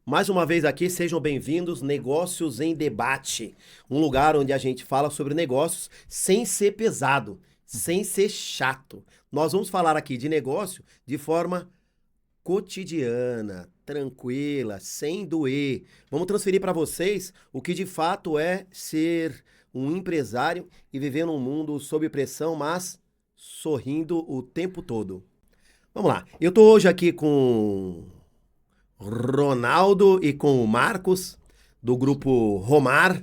Mais uma vez aqui, sejam bem-vindos, Negócios em Debate, um lugar onde a gente fala sobre negócios sem ser pesado, sem ser chato. Nós vamos falar aqui de negócio de forma cotidiana, tranquila, sem doer. Vamos transferir para vocês o que de fato é ser um empresário e viver num mundo sob pressão, mas sorrindo o tempo todo. Vamos lá. Eu tô hoje aqui com Ronaldo e com o Marcos, do grupo Romar,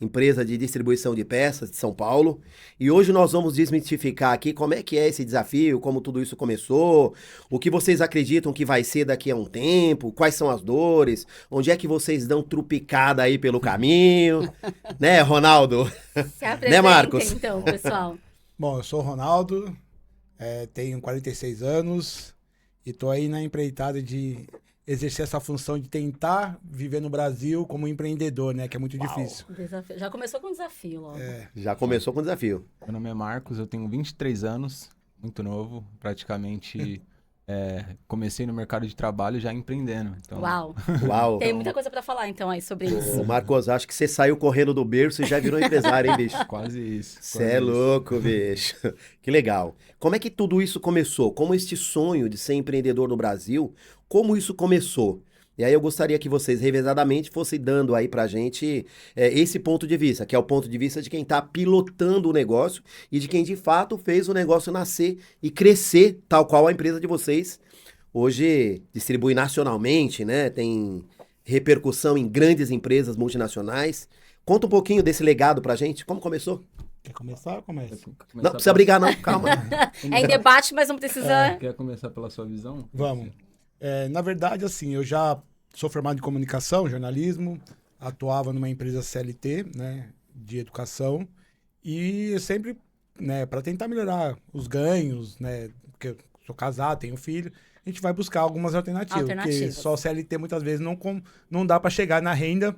empresa de distribuição de peças de São Paulo. E hoje nós vamos desmistificar aqui como é que é esse desafio, como tudo isso começou, o que vocês acreditam que vai ser daqui a um tempo, quais são as dores, onde é que vocês dão trupicada aí pelo caminho, né, Ronaldo? Se Né, apresentem, Marcos? então, pessoal. Bom, eu sou o Ronaldo, tenho 46 anos e estou aí na empreitada de exercer essa função de tentar viver no Brasil como empreendedor, né? Que é muito difícil. Desafio. Já começou com desafio logo. Já começou com o desafio. Meu nome é Marcos, eu tenho 23 anos, muito novo, praticamente comecei no mercado de trabalho já empreendendo. Então, Uau. Uau. Tem muita coisa pra falar, então, aí sobre isso. Ô, Marcos, acho que você saiu correndo do berço e já virou empresário, hein, bicho? quase isso. Você é louco, bicho. Que legal. Como é que tudo isso começou? Como este sonho de ser empreendedor no Brasil, como isso começou? E aí eu gostaria que vocês, revezadamente, fossem dando aí pra gente esse ponto de vista, que é o ponto de vista de quem tá pilotando o negócio e de quem, de fato, fez o negócio nascer e crescer, tal qual a empresa de vocês. Hoje distribui nacionalmente, né? Tem repercussão em grandes empresas multinacionais. Conta um pouquinho desse legado pra gente. Como começou? Quer começar ou começa? Não precisa brigar, não. Calma. É em debate, mas não precisa... Quer começar pela sua visão? Vamos. Na verdade, assim, eu já sou formado em comunicação, jornalismo, atuava numa empresa CLT, né, de educação, e eu sempre, né, para tentar melhorar os ganhos, né, porque eu sou casado, tenho filho, a gente vai buscar algumas alternativas, porque só CLT muitas vezes não dá para chegar na renda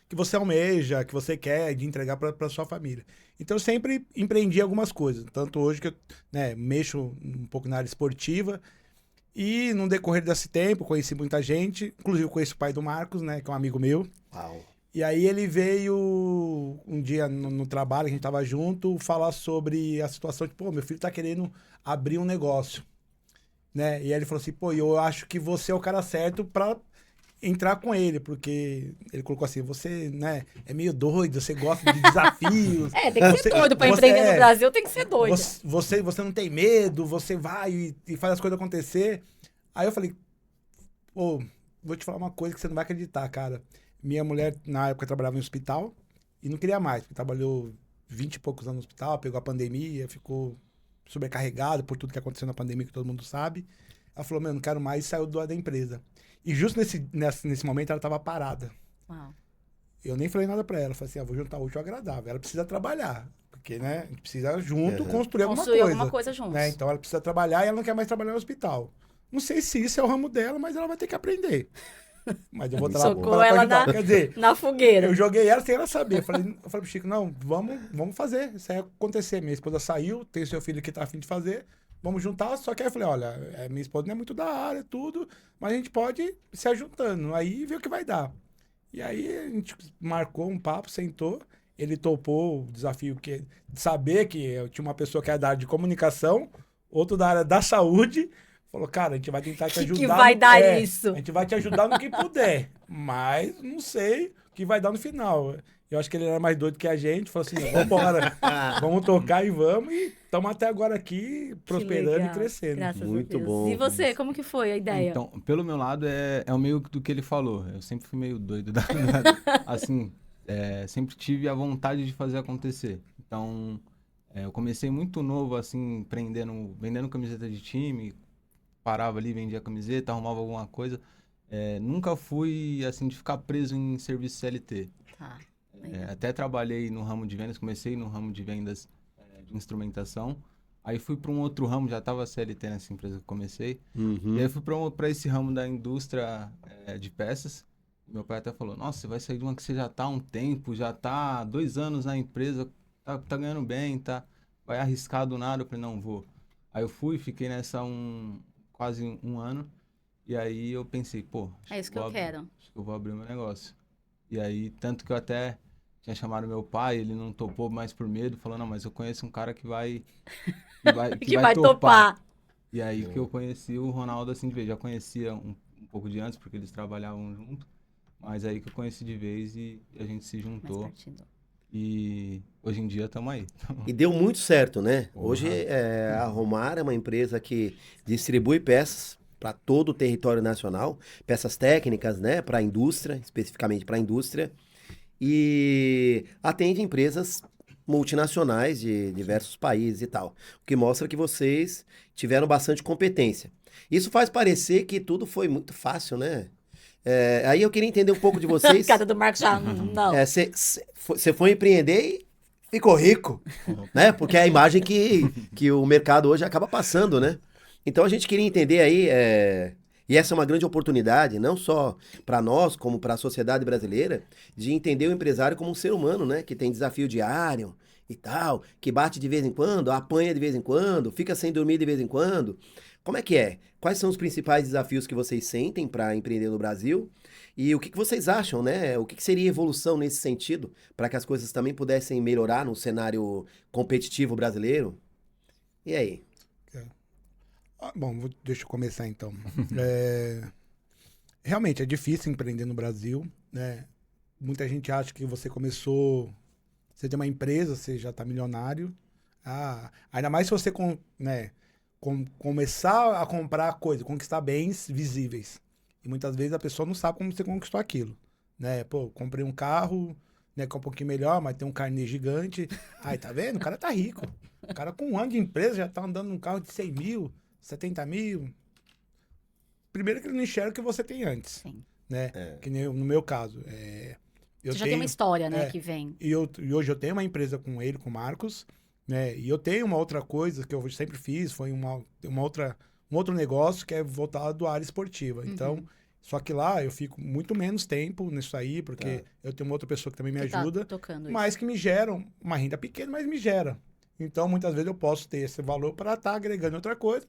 que você almeja, que você quer de entregar para sua família. Então eu sempre empreendi algumas coisas, tanto hoje que eu, né, mexo um pouco na área esportiva. E no decorrer desse tempo, conheci muita gente, inclusive conheço o pai do Marcos, né, que é um amigo meu. Uau. E aí ele veio um dia no trabalho, a gente tava junto, falar sobre a situação de, pô, meu filho tá querendo abrir um negócio, né? E aí ele falou assim, pô, eu acho que você é o cara certo pra entrar com ele, porque ele colocou assim, você, né, é meio doido, você gosta de desafios. Tem que ser doido pra empreender no Brasil, tem que ser doido. Você não tem medo, você vai e faz as coisas acontecer. Aí eu falei, pô, vou te falar uma coisa que você não vai acreditar, cara. Minha mulher, na época, trabalhava em hospital e não queria mais, porque trabalhou 20 e poucos anos no hospital, pegou a pandemia, ficou sobrecarregado por tudo que aconteceu na pandemia, que todo mundo sabe. Ela falou, meu, não quero mais, e saiu da empresa. E justo nesse momento ela estava parada. Uau. Eu nem falei nada pra ela. Falei assim, vou juntar o útil ao agradável. Ela precisa trabalhar. Porque, né, a gente precisa junto construir alguma coisa juntos. Né? Então ela precisa trabalhar e ela não quer mais trabalhar no hospital. Não sei se isso é o ramo dela, mas ela vai ter que aprender. Mas eu vou estar lá Socou ela Quer dizer, na fogueira. eu joguei ela sem ela saber. Eu falei pro Chico, não, vamos fazer. Isso aí acontecer. Minha esposa saiu, tem seu filho que tá afim de fazer. Vamos juntar, só que aí eu falei, olha, minha esposa não é muito da área, tudo, mas a gente pode se ajuntando, aí ver o que vai dar. E aí a gente marcou um papo, sentou, ele topou o desafio de saber que eu tinha uma pessoa que era da área de comunicação, outro da área da saúde, falou, cara, a gente vai tentar te ajudar. Que vai dar isso? A gente vai te ajudar no que puder, mas não sei o que vai dar no final. Eu acho que ele era mais doido que a gente, falou assim, vamos embora, vamos tocar e vamos, e estamos até agora aqui, prosperando e crescendo. Graças Muito a Deus. bom. E você, como que foi a ideia? Então, pelo meu lado, é o meio do que ele falou. Eu sempre fui meio doido. Assim, sempre tive a vontade de fazer acontecer. Então, eu comecei muito novo, assim, vendendo camiseta de time, parava ali, vendia camiseta, arrumava alguma coisa. Nunca fui, assim, de ficar preso em serviço CLT. Tá. Até trabalhei no ramo de vendas, comecei no ramo de vendas de instrumentação. Aí fui para um outro ramo, já estava CLT nessa empresa que comecei. E aí fui para esse ramo da indústria de peças. Meu pai até falou, nossa, você vai sair de uma que você já está há um tempo, já está há 2 anos na empresa, tá ganhando bem, vai arriscar do nada. Eu falei, não, vou. Aí eu fui, fiquei nessa quase um ano. E aí eu pensei, pô, É isso que eu quero. acho que eu vou abrir meu negócio. E aí, tanto que eu até tinha chamado meu pai, ele não topou mais por medo, falou, não, mas eu conheço um cara que vai, Que vai topar. E aí que eu conheci o Ronaldo assim de vez. Já conhecia um pouco de antes, porque eles trabalhavam junto. Mas aí que eu conheci de vez e a gente se Mais juntou. partido. E hoje em dia estamos aí. E deu muito certo, né? Porra. Hoje a Romar é uma empresa que distribui peças para todo o território nacional, peças técnicas, né, para a indústria, especificamente para a indústria, e atende empresas multinacionais de diversos países e tal, o que mostra que vocês tiveram bastante competência. Isso faz parecer que tudo foi muito fácil, né? Aí eu queria entender um pouco de vocês. Cara do Marcos já, não. Você foi empreender e ficou rico, né? Porque é a imagem que o mercado hoje acaba passando, né? Então a gente queria entender aí, e essa é uma grande oportunidade, não só para nós, como para a sociedade brasileira, de entender o empresário como um ser humano, né? Que tem desafio diário e tal, que bate de vez em quando, apanha de vez em quando, fica sem dormir de vez em quando. Como é que é? Quais são os principais desafios que vocês sentem para empreender no Brasil? E o que vocês acham, né? O que seria evolução nesse sentido, para que as coisas também pudessem melhorar no cenário competitivo brasileiro? E aí? Bom, deixa eu começar então. Realmente é difícil empreender no Brasil, né? Muita gente acha que você começou, você tem uma empresa, você já está milionário. Ainda mais se você começar a comprar coisas, conquistar bens visíveis. E muitas vezes a pessoa não sabe como você conquistou aquilo, né? Pô, comprei um carro, né, que é um pouquinho melhor, mas tem um carnê gigante. Aí, tá vendo? O cara tá rico. O cara com um ano de empresa já tá andando num carro de 100 mil, 70 mil. Primeiro que ele não enxerga o que você tem antes, Sim. né? Que nem no meu caso. Você já tem uma história, né, que vem. E hoje eu tenho uma empresa com ele, com o Marcos, né? E eu tenho uma outra coisa que eu sempre fiz, foi um outro negócio que é voltado à área esportiva. Então, só que lá eu fico muito menos tempo nisso aí, porque eu tenho uma outra pessoa que também me ajuda, Tocando mas que me gera uma renda pequena, mas me gera. Então, muitas vezes eu posso ter esse valor para estar agregando outra coisa,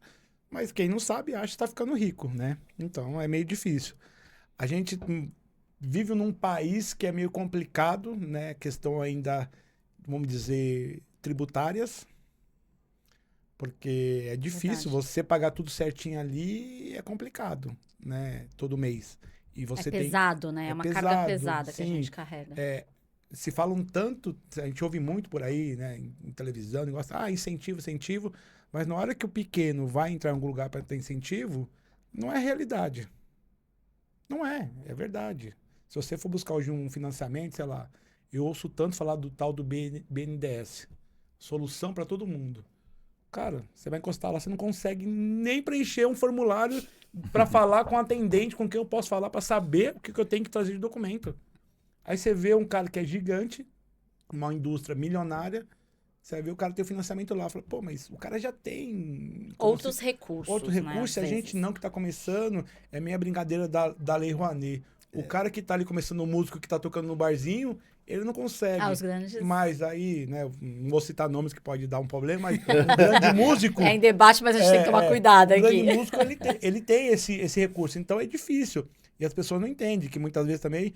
mas quem não sabe acha que está ficando rico, né? Então, é meio difícil. A gente vive num país que é meio complicado, né? Questão ainda, vamos dizer, tributárias, porque é difícil você pagar tudo certinho ali, é complicado, né? Todo mês. E você pesado, né? É uma carga pesada que a sim. gente carrega. Se fala um tanto, a gente ouve muito por aí, né? Em televisão, negócio, incentivo, mas na hora que o pequeno vai entrar em algum lugar para ter incentivo, não é realidade. Não é verdade. Se você for buscar hoje um financiamento, sei lá, eu ouço tanto falar do tal do BNDES, solução para todo mundo. Cara, você vai encostar lá, você não consegue nem preencher um formulário para falar com o atendente, com quem eu posso falar para saber o que eu tenho que trazer de documento. Aí você vê um cara que é gigante, uma indústria milionária, você vai ver o cara tem o financiamento lá, fala, pô, mas o cara já tem outros recursos, né, a gente não que tá começando, é meia brincadeira da Lei Rouanet. O cara que tá ali começando, o músico que tá tocando no barzinho, ele não consegue. Os grandes... Mas aí, né, não vou citar nomes que pode dar um problema, mas um grande músico... É em debate, mas a gente tem que tomar cuidado aqui. O grande músico, ele tem esse recurso, então é difícil. E as pessoas não entendem, que muitas vezes também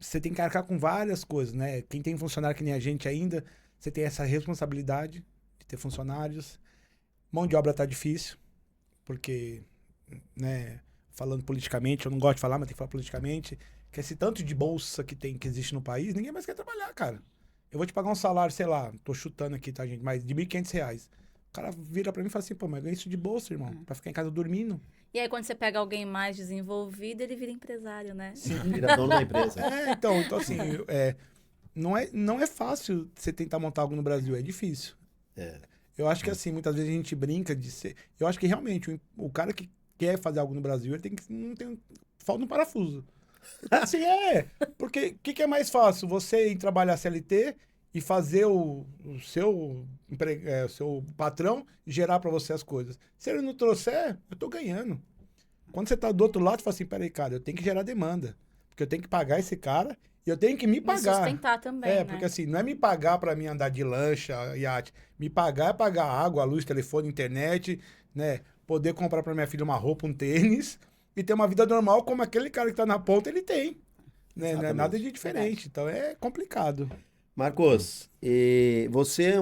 você tem que arcar com várias coisas, né? Quem tem funcionário que nem a gente ainda, você tem essa responsabilidade de ter funcionários. Mão de obra tá difícil, porque, né... Falando politicamente, eu não gosto de falar, mas tem que falar politicamente, que esse tanto de bolsa que existe no país, ninguém mais quer trabalhar, cara. Eu vou te pagar um salário, sei lá, tô chutando aqui, tá, gente, mas de R$1.500. O cara vira pra mim e fala assim, pô, mas ganha isso de bolsa, irmão, pra ficar em casa dormindo. E aí, quando você pega alguém mais desenvolvido, ele vira empresário, né? Sim. Vira dono da empresa. Então assim, não é fácil você tentar montar algo no Brasil, é difícil. Eu acho que assim, muitas vezes a gente brinca de ser... Eu acho que realmente o cara que quer fazer algo no Brasil, ele falta um parafuso. Assim, porque o que é mais fácil? Você ir trabalhar CLT e fazer o seu patrão gerar para você as coisas. Se ele não trouxer, eu tô ganhando. Quando você tá do outro lado, você fala assim, peraí, cara, eu tenho que gerar demanda. Porque eu tenho que pagar esse cara e eu tenho que me pagar. Sustentar também, né? Porque assim, não é me pagar para mim andar de lancha, iate. Me pagar é pagar água, luz, telefone, internet, né? poder comprar para minha filha uma roupa, um tênis, e ter uma vida normal como aquele cara que tá na ponta, ele tem. Né? Não é nada de diferente. Então é complicado. Marcos, e você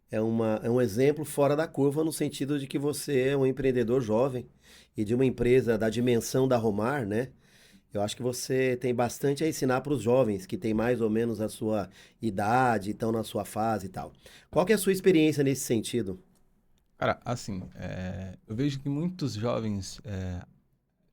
é um exemplo fora da curva no sentido de que você é um empreendedor jovem e de uma empresa da dimensão da Romar, né? Eu acho que você tem bastante a ensinar para os jovens que têm mais ou menos a sua idade, estão na sua fase e tal. Qual que é a sua experiência nesse sentido? Cara, assim, eu vejo que muitos jovens,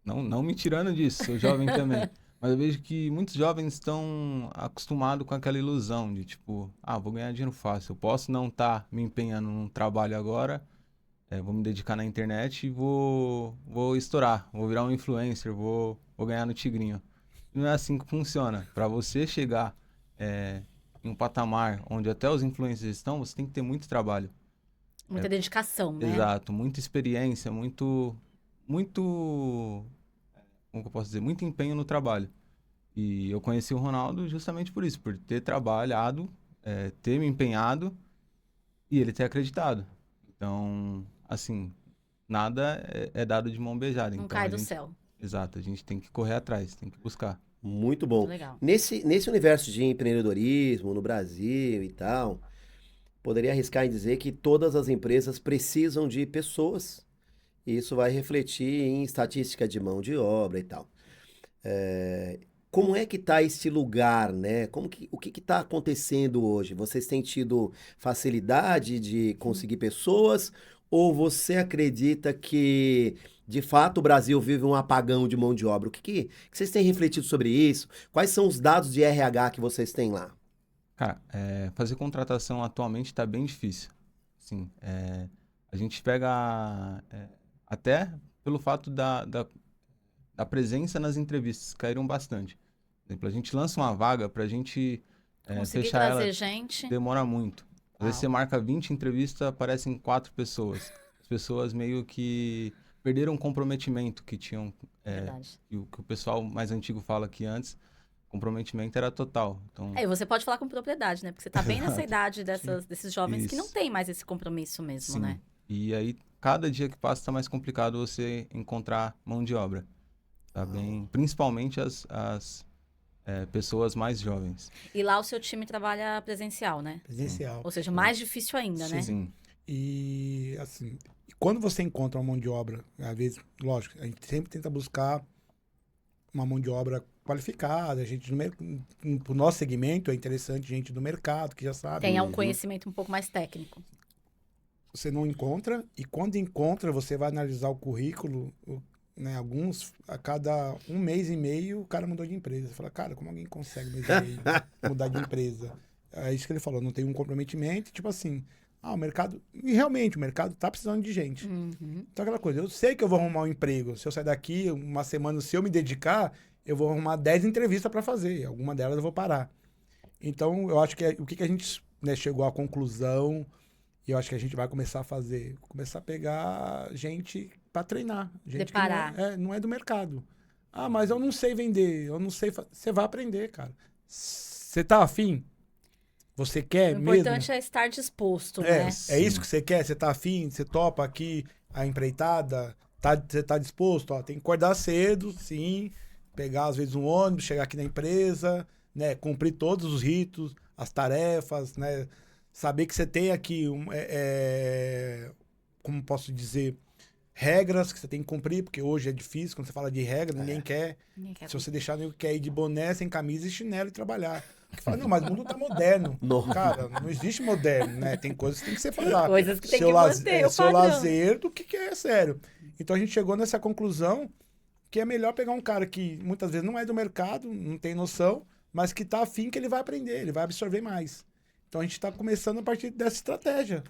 não me tirando disso, sou jovem também, mas eu vejo que muitos jovens estão acostumados com aquela ilusão de tipo, vou ganhar dinheiro fácil, eu posso não estar me empenhando num trabalho agora, vou me dedicar na internet e vou estourar, vou virar um influencer, vou ganhar no Tigrinho. Não é assim que funciona. Para você chegar em um patamar onde até os influencers estão, você tem que ter muito trabalho. Muita dedicação, né? Exato, muita experiência, muito, como que eu posso dizer, muito empenho no trabalho. E eu conheci o Ronaldo justamente por isso, por ter trabalhado, ter me empenhado e ele ter acreditado. Então, assim, nada é dado de mão beijada. Não Então, cai do céu. Exato, a gente tem que correr atrás, tem que buscar. Muito bom. Muito legal. Nesse universo de empreendedorismo no Brasil e tal, poderia arriscar em dizer que todas as empresas precisam de pessoas. E isso vai refletir em estatística de mão de obra e tal. Como é que está esse lugar, né? O que está acontecendo hoje? Vocês têm tido facilidade de conseguir pessoas? Ou você acredita que, de fato, o Brasil vive um apagão de mão de obra? O que vocês têm refletido sobre isso? Quais são os dados de RH que vocês têm lá? Cara, fazer contratação atualmente está bem difícil. Assim, a gente pega até pelo fato da presença nas entrevistas, caíram bastante. Por exemplo, a gente lança uma vaga para a gente Conseguir fechar trazer ela, gente. demora muito. Às vezes Uau. você marca 20 entrevistas, aparecem 4 pessoas. As pessoas meio que perderam o comprometimento que tinham, Verdade. que o pessoal mais antigo fala que antes, comprometimento era total. Então, E você pode falar com propriedade, né? Porque você tá bem nessa idade desses jovens que não Isso. tem mais esse compromisso mesmo, sim. né? E aí, cada dia que passa, está mais complicado você encontrar mão de obra. Tá bem? Principalmente as pessoas mais jovens. E lá o seu time trabalha presencial, né? Presencial. Ou seja, mais difícil ainda, né? Sim. E, assim, quando você encontra uma mão de obra, às vezes, lógico, a gente sempre tenta buscar uma mão de obra qualificada, a gente pro nosso segmento é interessante gente do mercado que já sabe. Tenha um conhecimento um pouco mais técnico. Você não encontra, e quando encontra, você vai analisar o currículo, né, alguns, a cada 1 mês e meio, o cara mudou de empresa. Você fala, cara, como alguém consegue 1 mês e meio mudar de empresa? É isso que ele falou, não tem um comprometimento, tipo assim, o mercado, e realmente, o mercado tá precisando de gente. Uhum. Então, aquela coisa, eu sei que eu vou arrumar um emprego, se eu sair daqui uma semana, se eu me dedicar, eu vou arrumar 10 entrevistas para fazer, alguma delas eu vou parar. Então, eu acho que o que a gente, né, chegou à conclusão, e eu acho que a gente vai começar a fazer, começar a pegar gente para treinar. Gente Preparar. que não é do mercado. Mas eu não sei vender, eu não sei... Você vai aprender, cara. Você tá afim? Você quer O mesmo? importante é estar disposto, né? É isso que você quer? Você tá afim? Você topa aqui a empreitada? Você tá disposto? Tem que acordar cedo, sim. Pegar, às vezes, um ônibus, chegar aqui na empresa, né? Cumprir todos os ritos, as tarefas, né? Saber que você tem aqui, como posso dizer, regras que você tem que cumprir, porque hoje é difícil, quando você fala de regra, ninguém quer. Ninguém quer Se você deixar, ninguém quer ir de boné, sem camisa e chinelo e trabalhar. Porque fala, não, mas o mundo tá moderno. Não. Cara, não existe moderno, né? Tem coisas que tem que ser falado. Coisas que tem que manter o seu padrão. lazer do que é sério. Então a gente chegou nessa conclusão que é melhor pegar um cara que muitas vezes não é do mercado, não tem noção, mas que tá afim que ele vai aprender, ele vai absorver mais. Então a gente está começando a partir dessa estratégia.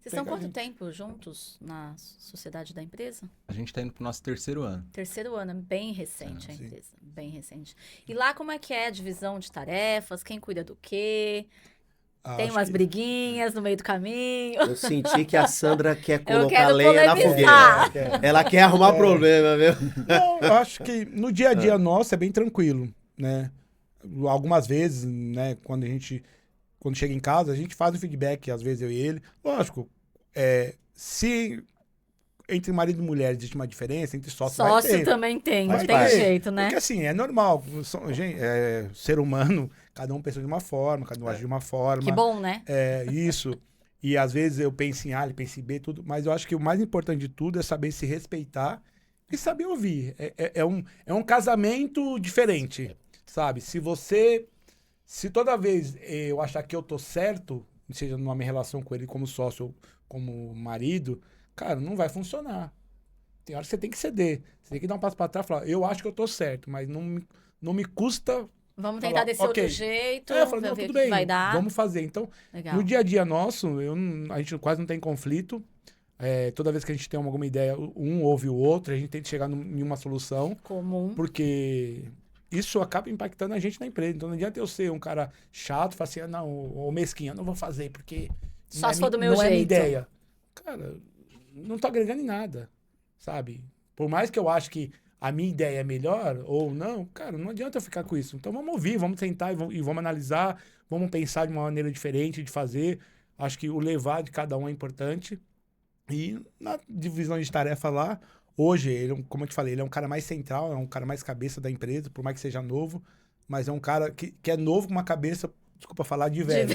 Vocês estão Pegar quanto gente. tempo juntos na sociedade da empresa? A gente está indo pro nosso 3º ano. 3º ano, é bem recente a sim. empresa, bem recente. E lá como é que é a divisão de tarefas? Quem cuida do quê? Tem Acho umas que- briguinhas no meio do caminho? Eu senti que a Sandra quer Eu colocar quero lenha na polemizar. fogueira. Ela quer arrumar problema, viu? Não, eu acho que no dia a dia nosso é bem tranquilo, né? Algumas vezes, né, quando chega em casa, a gente faz o feedback, às vezes eu e ele. Lógico, se entre marido e mulher existe uma diferença, entre sócio vai Sócio ter. também tem, não Faz tem parte. jeito, né? Porque assim, é normal. Gente, ser humano, cada um pensa de uma forma, cada um age de uma forma. Que bom, né? É, isso. E às vezes eu penso em A, ele pensa em B, tudo. Mas eu acho que o mais importante de tudo é saber se respeitar e saber ouvir. É um casamento diferente, sabe? Se toda vez eu achar que eu tô certo, seja numa minha relação com ele como sócio ou como marido, cara, não vai funcionar. Tem hora que você tem que ceder. Você tem que dar um passo para trás e falar, eu acho que eu tô certo, mas não me custa. Vamos tentar falar, desse ok. outro jeito, Eu falo, ver não, o que tudo que bem, vai dar. vamos fazer. Então, Legal. no dia a dia nosso, a gente quase não tem conflito. Toda vez que a gente tem alguma ideia, um ouve o outro, a gente tenta chegar em uma solução, Comum. porque isso acaba impactando a gente na empresa. Então não adianta eu ser um cara chato, falar assim, não, ou mesquinho, eu não vou fazer, porque Só se for do meu não é minha jeito. ideia. Cara, não tô agregando em nada, sabe? Por mais que eu ache que a minha ideia é melhor ou não, cara, não adianta eu ficar com isso. Então vamos ouvir, vamos sentar e vamos analisar, vamos pensar de uma maneira diferente de fazer. Acho que o levar de cada um é importante. E na divisão de tarefa lá, hoje, como eu te falei, ele é um cara mais central, é um cara mais cabeça da empresa, por mais que seja novo, mas é um cara que é novo com uma cabeça, desculpa falar, de velho.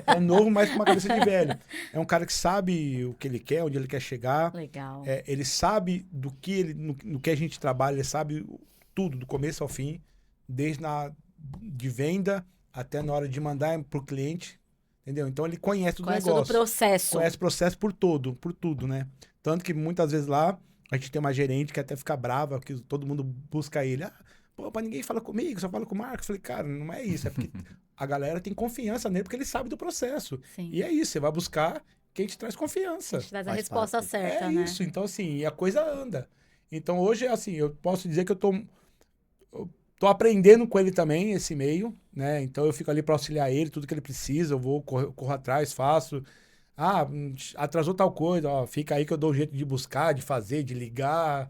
É novo, mas com uma cabeça de velho. É um cara que sabe o que ele quer, onde ele quer chegar. Legal. Ele sabe no que a gente trabalha, ele sabe tudo, do começo ao fim, desde de venda até na hora de mandar para o cliente, entendeu? Então ele conhece o Conhece negócio. todo o processo. Conhece o processo por tudo, né? Tanto que muitas vezes lá, a gente tem uma gerente que até fica brava, que todo mundo busca ele. Pô, pra ninguém fala comigo, só fala com o Marcos. Eu falei, cara, não é isso, é porque a galera tem confiança nele, porque ele sabe do processo. Sim. E é isso, você vai buscar quem te traz confiança. A gente traz a Faz resposta parte. certa, É né? isso, então assim, e a coisa anda. Então hoje, assim, eu posso dizer que eu tô aprendendo com ele também, esse meio, né? Então eu fico ali para auxiliar ele, tudo que ele precisa, eu vou, corro atrás, faço. Atrasou tal coisa, ó, fica aí que eu dou um jeito de buscar, de fazer, de ligar,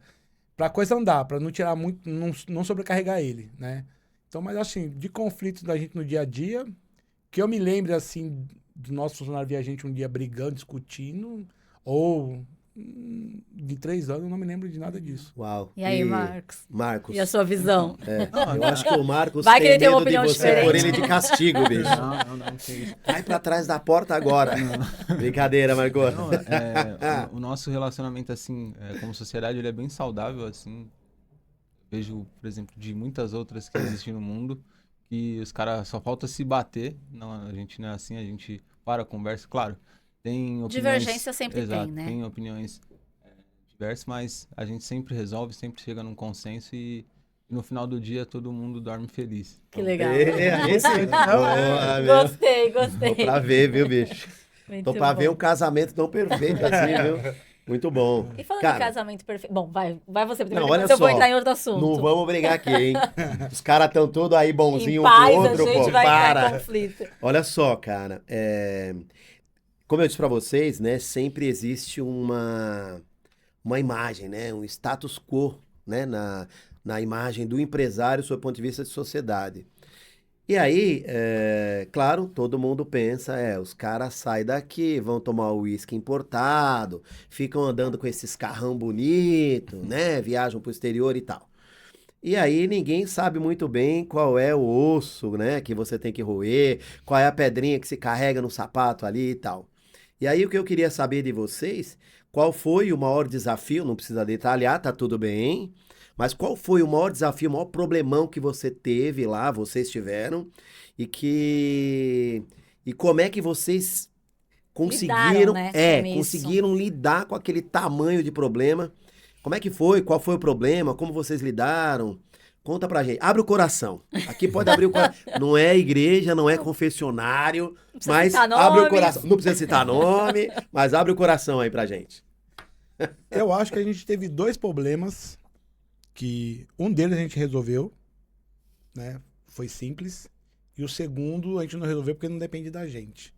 pra coisa andar, pra não tirar muito, não sobrecarregar ele, né? Então, mas assim, de conflitos da gente no dia a dia, que eu me lembre, assim, do nosso funcionário ver a gente um dia brigando, discutindo, ou de 3 anos, eu não me lembro de nada disso. Uau. E aí, Marcos? Marcos. E a sua visão? Eu acho que o Marcos Vai que tem ele tem uma medo de opinião você pôr diferente. ele de castigo, bicho. Não, que isso. Vai pra trás da porta agora. Brincadeira, Margot. Não, o nosso relacionamento, assim, como sociedade, ele é bem saudável, assim. Vejo, por exemplo, de muitas outras que existem no mundo, que os caras só falta se bater. Não, a gente não é assim, a gente conversa, claro. Tem opiniões... Divergência sempre Exato, tem, né? tem opiniões diversas, mas a gente sempre resolve, sempre chega num consenso e no final do dia todo mundo dorme feliz. Que Então, legal. Esse... Boa, meu. Gostei. Tô pra ver, viu, bicho? Muito Tô pra bom. ver um casamento tão perfeito assim, viu? Muito bom. E falando Cara, em casamento perfeito... Bom, vai você primeiro, Não, olha depois eu vou só, entrar em outro assunto. não vamos brigar aqui, hein? Os caras estão todos aí bonzinho Em um paz, com o outro, a gente pô. vai entrar em Para. conflito. Olha só, cara. Como eu disse pra vocês, né? Sempre existe uma imagem, né? Um status quo, né? Na imagem do empresário, sob o ponto de vista de sociedade. E aí, claro, todo mundo pensa, os caras saem daqui, vão tomar o uísque importado, ficam andando com esses carrão bonito, né? Viajam pro exterior e tal. E aí ninguém sabe muito bem qual é o osso, né? Que você tem que roer, qual é a pedrinha que se carrega no sapato ali e tal. E aí o que eu queria saber de vocês, qual foi o maior desafio, não precisa detalhar, tá tudo bem, mas qual foi o maior desafio, o maior problemão que você teve lá, vocês tiveram, e como é que vocês conseguiram, Lidaram, né, com isso. conseguiram lidar com aquele tamanho de problema? Como é que foi? Qual foi o problema? Como vocês lidaram? Conta pra gente. Abre o coração. Aqui pode abrir o coração. Não é igreja, não é confessionário, precisa mas citar abre o nomes. coração. Não precisa citar nome, mas abre o coração aí pra gente. Eu acho que a gente teve 2 problemas que um deles a gente resolveu, né? Foi simples. E o segundo a gente não resolveu porque não depende da gente,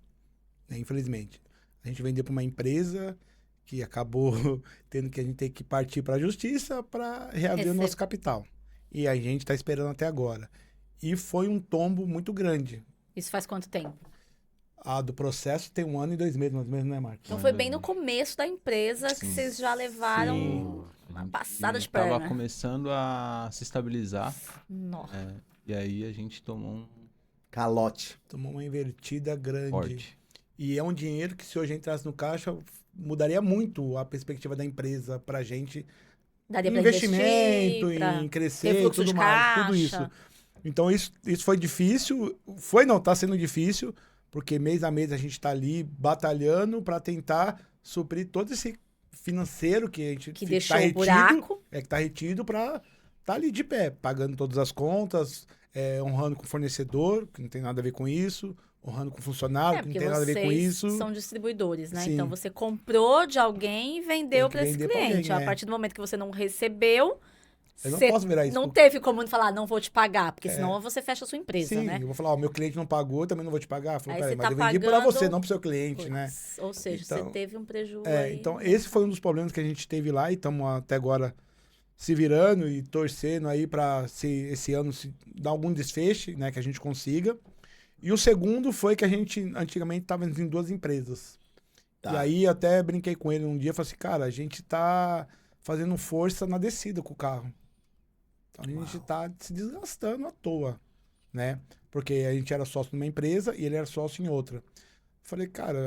né? Infelizmente. A gente vendeu para uma empresa que acabou tendo que a gente ter que partir para a justiça para reaver o nosso capital. E a gente está esperando até agora. E foi um tombo muito grande. Isso faz quanto tempo? A do processo tem 1 ano e 2 meses, mais ou menos, né, Marcos? Então foi bem no começo da empresa que Sim. vocês já levaram Sim. uma passada de Tava perna. começando a se estabilizar. Nossa. E aí a gente tomou um Calote. Tomou uma invertida grande. forte. E é um dinheiro que, se hoje entrasse no caixa, mudaria muito a perspectiva da empresa pra gente. Daria pra Investimento, investir, pra em crescer ter e fluxo tudo de mais. Tudo caixa. isso. Então, isso foi difícil. Tá sendo difícil, porque mês a mês a gente tá ali batalhando pra tentar suprir todo esse financeiro que a gente Que tá deixou o retido, buraco. que tá retido pra tá ali de pé, pagando todas as contas, honrando com o fornecedor, que não tem nada a ver com isso, honrando com o funcionário, que não Porque tem nada a ver com vocês isso. são distribuidores, né? Sim. Então você comprou de alguém e vendeu Tem que para esse vender pra cliente. alguém, A partir do momento que você não recebeu, Eu não você posso virar isso. não teve como falar, não vou te pagar, porque É. senão você fecha a sua empresa, Sim, né? eu vou falar, o meu cliente não pagou, eu também não vou te pagar. Eu falo, Aí peraí, você mas tá eu vendi pra pagando- você, não pro seu cliente, né? Puts, ou seja, Então, você teve um prejuízo aí. Então, esse foi um dos problemas que a gente teve lá e estamos até agora se virando e torcendo aí para esse ano se dar algum desfecho, né, que a gente consiga. E o segundo foi que a gente antigamente estava em 2 empresas. Tá. E aí até brinquei com ele um dia, falei assim, cara, a gente tá fazendo força na descida com o carro. Então a gente tá se desgastando à toa, né? Porque a gente era sócio numa empresa e ele era sócio em outra. Falei, cara,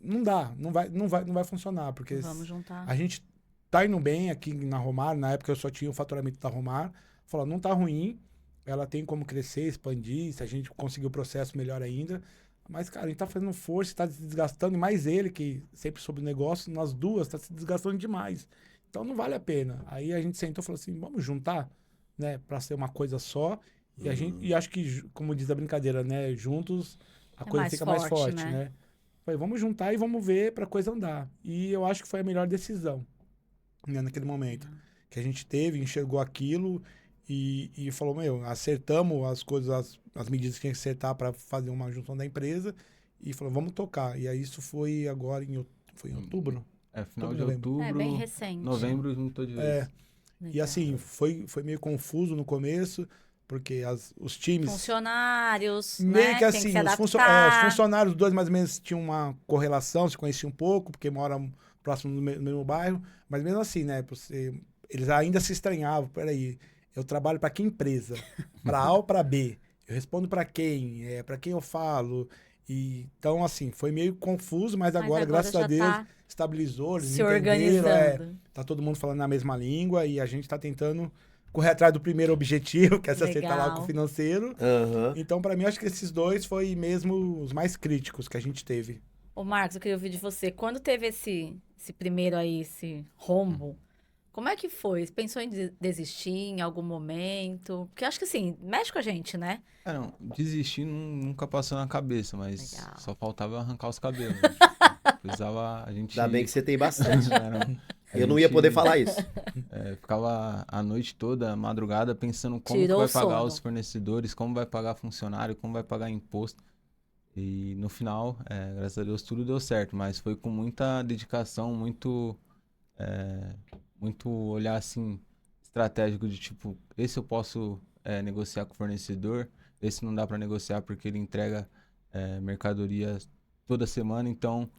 não dá, não vai funcionar, porque Vamos juntar. a gente tá indo bem aqui na Romar, na época eu só tinha o faturamento da Romar. Falou, não tá ruim, ela tem como crescer, expandir, se a gente conseguir o processo melhor ainda. Mas, cara, a gente tá fazendo força, tá se desgastando, e mais ele, que sempre soube o negócio, nas duas, tá se desgastando demais. Então não vale a pena. Aí a gente sentou e falou assim, vamos juntar, né, pra ser uma coisa só. E a gente, e acho que, como diz a brincadeira, né, juntos a É coisa mais fica mais forte, forte, né? né? Falei, vamos juntar e vamos ver pra coisa andar. E eu acho que foi a melhor decisão, né, naquele momento. Que a gente teve, enxergou aquilo e falou, meu, acertamos as coisas, as medidas que tinha que acertar para fazer uma junção da empresa e falou, vamos tocar. E aí isso foi agora foi em outubro? Final de Novembro. outubro, É bem recente. novembro, não tô de vez. E Legal. assim, foi meio confuso no começo, porque os times... Funcionários, Meio né? que Tem assim, se os adaptar. funcionários, os dois mais ou menos tinham uma correlação, se conheciam um pouco, porque moram próximo do mesmo bairro, mas mesmo assim, né, eles ainda se estranhavam, peraí, eu trabalho para que empresa? Para A ou para B? Eu respondo para quem? Para quem eu falo? E, então, assim, foi meio confuso, mas agora graças já a Deus, tá estabilizou, eles se entenderam, organizando. tá todo mundo falando na mesma língua e a gente tá tentando correr atrás do primeiro objetivo, que é se acertar lá Legal. com o financeiro. Aham. Então, para mim, acho que esses dois foi mesmo os mais críticos que a gente teve. Ô, Marcos, eu queria ouvir de você. Quando teve esse primeiro aí, esse rombo, como é que foi? Você pensou em desistir em algum momento? Porque eu acho que assim, mexe com a gente, né? Não, desistir nunca passou na cabeça, mas Legal. só faltava arrancar os cabelos. Precisava a gente... Ainda bem que você tem bastante. A Eu não ia gente, poder falar isso. ficava a noite toda, a madrugada, pensando como que Tirou vai o pagar sono. os fornecedores, como vai pagar funcionário, como vai pagar imposto. E no final, graças a Deus, tudo deu certo, mas foi com muita dedicação, muito olhar assim, estratégico de tipo, esse eu posso negociar com o fornecedor, esse não dá para negociar porque ele entrega mercadoria toda semana, então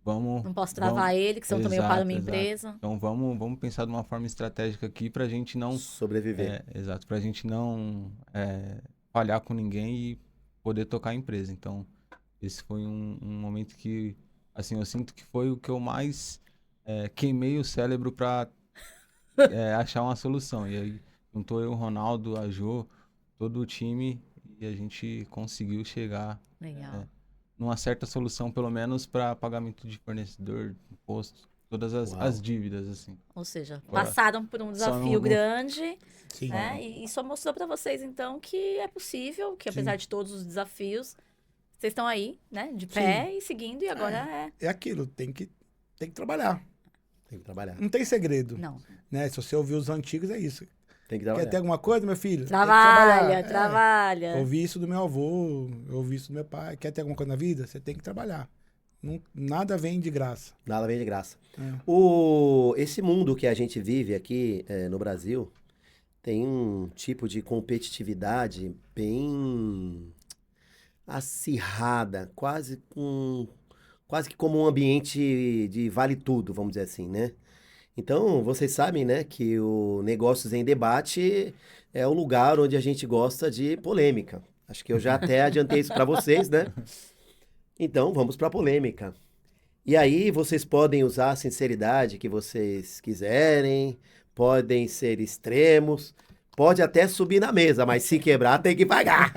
vamos... Não posso travar ele, que senão também eu paro minha Exato. empresa. Então vamos pensar de uma forma estratégica aqui pra gente não... Sobreviver. Exato, pra gente não falhar com ninguém e poder tocar a empresa. Então, esse foi um momento que, assim, eu sinto que foi o que eu mais queimei o cérebro pra achar uma solução. E aí, juntou eu, o Ronaldo, a Jo, todo o time, e a gente conseguiu chegar Legal. numa certa solução, pelo menos para pagamento de fornecedor, imposto, todas Uau. as dívidas, assim. Ou seja, Agora, passaram por um só desafio não- grande, Sim. né? E só mostrou pra vocês, então, que é possível, que apesar de todos os desafios, vocês estão aí, né? De pé e seguindo, e agora É aquilo, tem que trabalhar. Tem que trabalhar. Não tem segredo. Não. Né? Se você ouvir os antigos, é isso. Tem que Quer trabalhar. ter alguma coisa, meu filho? Tem que Trabalha, trabalhar. trabalha. Eu ouvi isso do meu avô, eu ouvi isso do meu pai. Quer ter alguma coisa na vida? Você tem que trabalhar. Nada vem de graça. Nada vem de graça. É. Esse mundo que a gente vive aqui no Brasil tem um tipo de competitividade bem... acirrada, quase que como um ambiente de vale tudo, vamos dizer assim, né? Então, vocês sabem, né, que o Negócios em Debate é o lugar onde a gente gosta de polêmica. Acho que eu já até adiantei isso para vocês, né? Então, vamos para polêmica. E aí, vocês podem usar a sinceridade que vocês quiserem, podem ser extremos, pode até subir na mesa, mas se quebrar tem que pagar.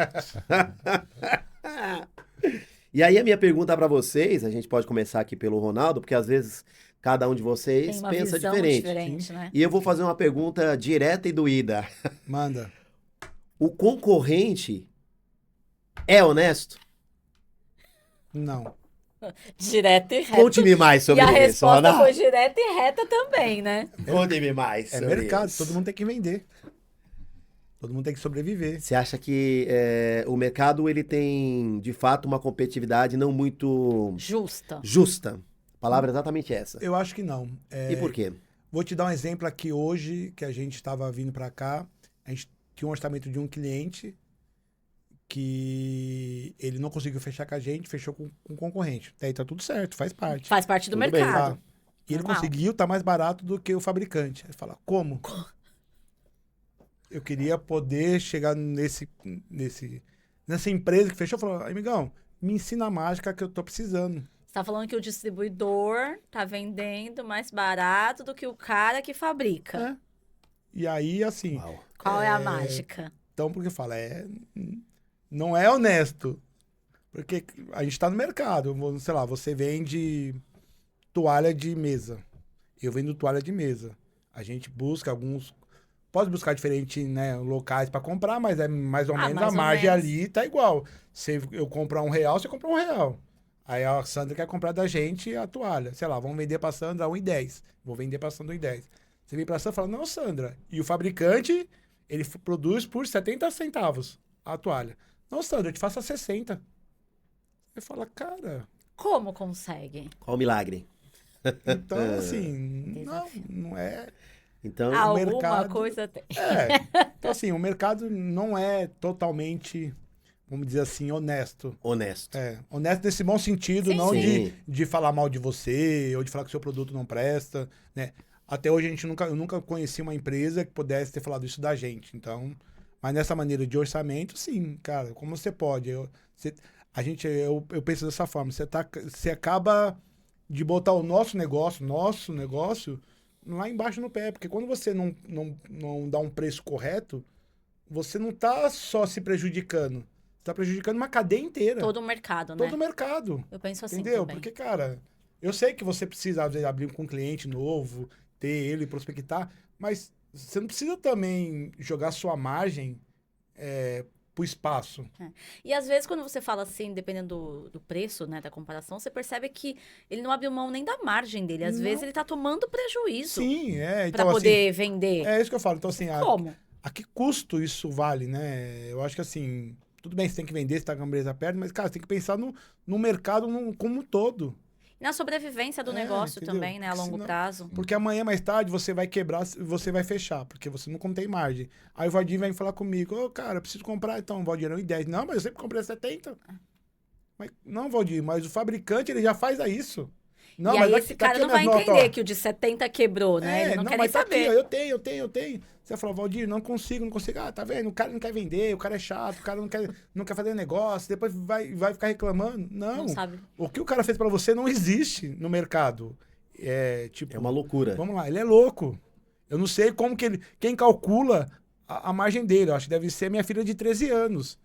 E aí, a minha pergunta para vocês, a gente pode começar aqui pelo Ronaldo, porque às vezes cada um de Tem vocês uma pensa visão diferente. diferente, né? E eu vou fazer uma pergunta direta e doída. Manda. O concorrente é honesto? Não. Direto e reto. Conte-me mais E sobre a isso, resposta Ronaldo. foi direta e reta também, né? Conte-me mais É sobre mercado, isso. todo mundo tem que vender. Todo mundo tem que sobreviver. Você acha que o mercado ele tem, de fato, uma competitividade não muito Justa. justa? A palavra é exatamente essa. Eu acho que não. E por quê? Vou te dar um exemplo aqui hoje, que a gente estava vindo para cá, a gente tinha um orçamento de um cliente que ele não conseguiu fechar com a gente, fechou com um concorrente. Daí tá tudo certo, faz parte. Faz parte do Tudo bem, mercado. Tá? E ele Normal. conseguiu, tá mais barato do que o fabricante. Aí fala, como? Eu queria poder chegar nessa empresa que fechou e falou, amigão, me ensina a mágica que eu tô precisando. Você tá falando que o distribuidor tá vendendo mais barato do que o cara que fabrica. É. E aí, assim, Uau. Qual é a mágica? então, porque fala, não é honesto. Porque a gente tá no mercado, sei lá, você vende toalha de mesa. Eu vendo toalha de mesa. A gente busca alguns. Pode buscar diferentes, né, locais para comprar, mas é mais ou menos mais a ou margem menos. ali tá igual. Se eu comprar R$1, você compra R$1. Aí a Sandra quer comprar da gente a toalha. Sei lá, vamos vender pra Sandra R$1,10. Vou vender pra Sandra R$1,10. Você vem pra Sandra e fala, não, Sandra. E o fabricante, ele produz por 70 centavos a toalha. Não, Sandra, eu te faço a 60. Você fala, cara, Como consegue? Qual o milagre? então assim, não é. Então, Alguma mercado- coisa tem. Então assim, o mercado não é totalmente, vamos dizer assim, honesto. honesto. Honesto nesse bom sentido, Sim, não sim. de falar mal de você ou de falar que o seu produto não presta, né? Até hoje eu nunca conheci uma empresa que pudesse ter falado isso da gente. Então, mas nessa maneira de orçamento, sim, cara, como você pode? Eu penso dessa forma, você acaba de botar o nosso negócio lá embaixo no pé, porque quando você não dá um preço correto, você não tá só se prejudicando, você tá prejudicando uma cadeia inteira. Todo o mercado, né? Todo o mercado. Eu penso assim Entendeu? também. Porque, cara, eu sei que você precisa, às vezes, abrir com um cliente novo, ter ele, prospectar, mas você não precisa também jogar sua margem pro espaço. E às vezes, quando você fala assim, dependendo do preço, né, da comparação, você percebe que ele não abriu mão nem da margem dele. Às Não. vezes ele tá tomando prejuízo Sim, pra então, assim, poder vender. é isso que eu falo. Então, assim, Como? a que custo isso vale, né? Eu acho que, assim, tudo bem, você tem que vender, você tá com a empresa perto, mas, cara, você tem que pensar no mercado como um todo. E na sobrevivência do negócio entendeu? também, né, a longo Senão- prazo. Porque amanhã, mais tarde, você vai quebrar, você vai fechar, porque você não contém margem. Aí o Valdir vem falar comigo, ô, cara, eu preciso comprar, então, Valdir, não, 10. Não, mas eu sempre comprei a 70. Mas, não, Valdir, mas o fabricante, ele já faz isso. Não, e mas aí daqui- esse cara daqui não a vai minhas notas, entender ó. que o de 70 quebrou, né? Ele não quer nem mas tá saber. aqui, ó, eu tenho. Você falou, Valdir, não consigo. Ah, tá vendo? O cara não quer vender, o cara é chato, o cara não quer fazer negócio, depois vai ficar reclamando. Não sabe. O que o cara fez pra você não existe no mercado. Tipo, É uma loucura. vamos lá, ele é louco. Eu não sei como que quem calcula a margem dele. Eu acho que deve ser minha filha de 13 anos.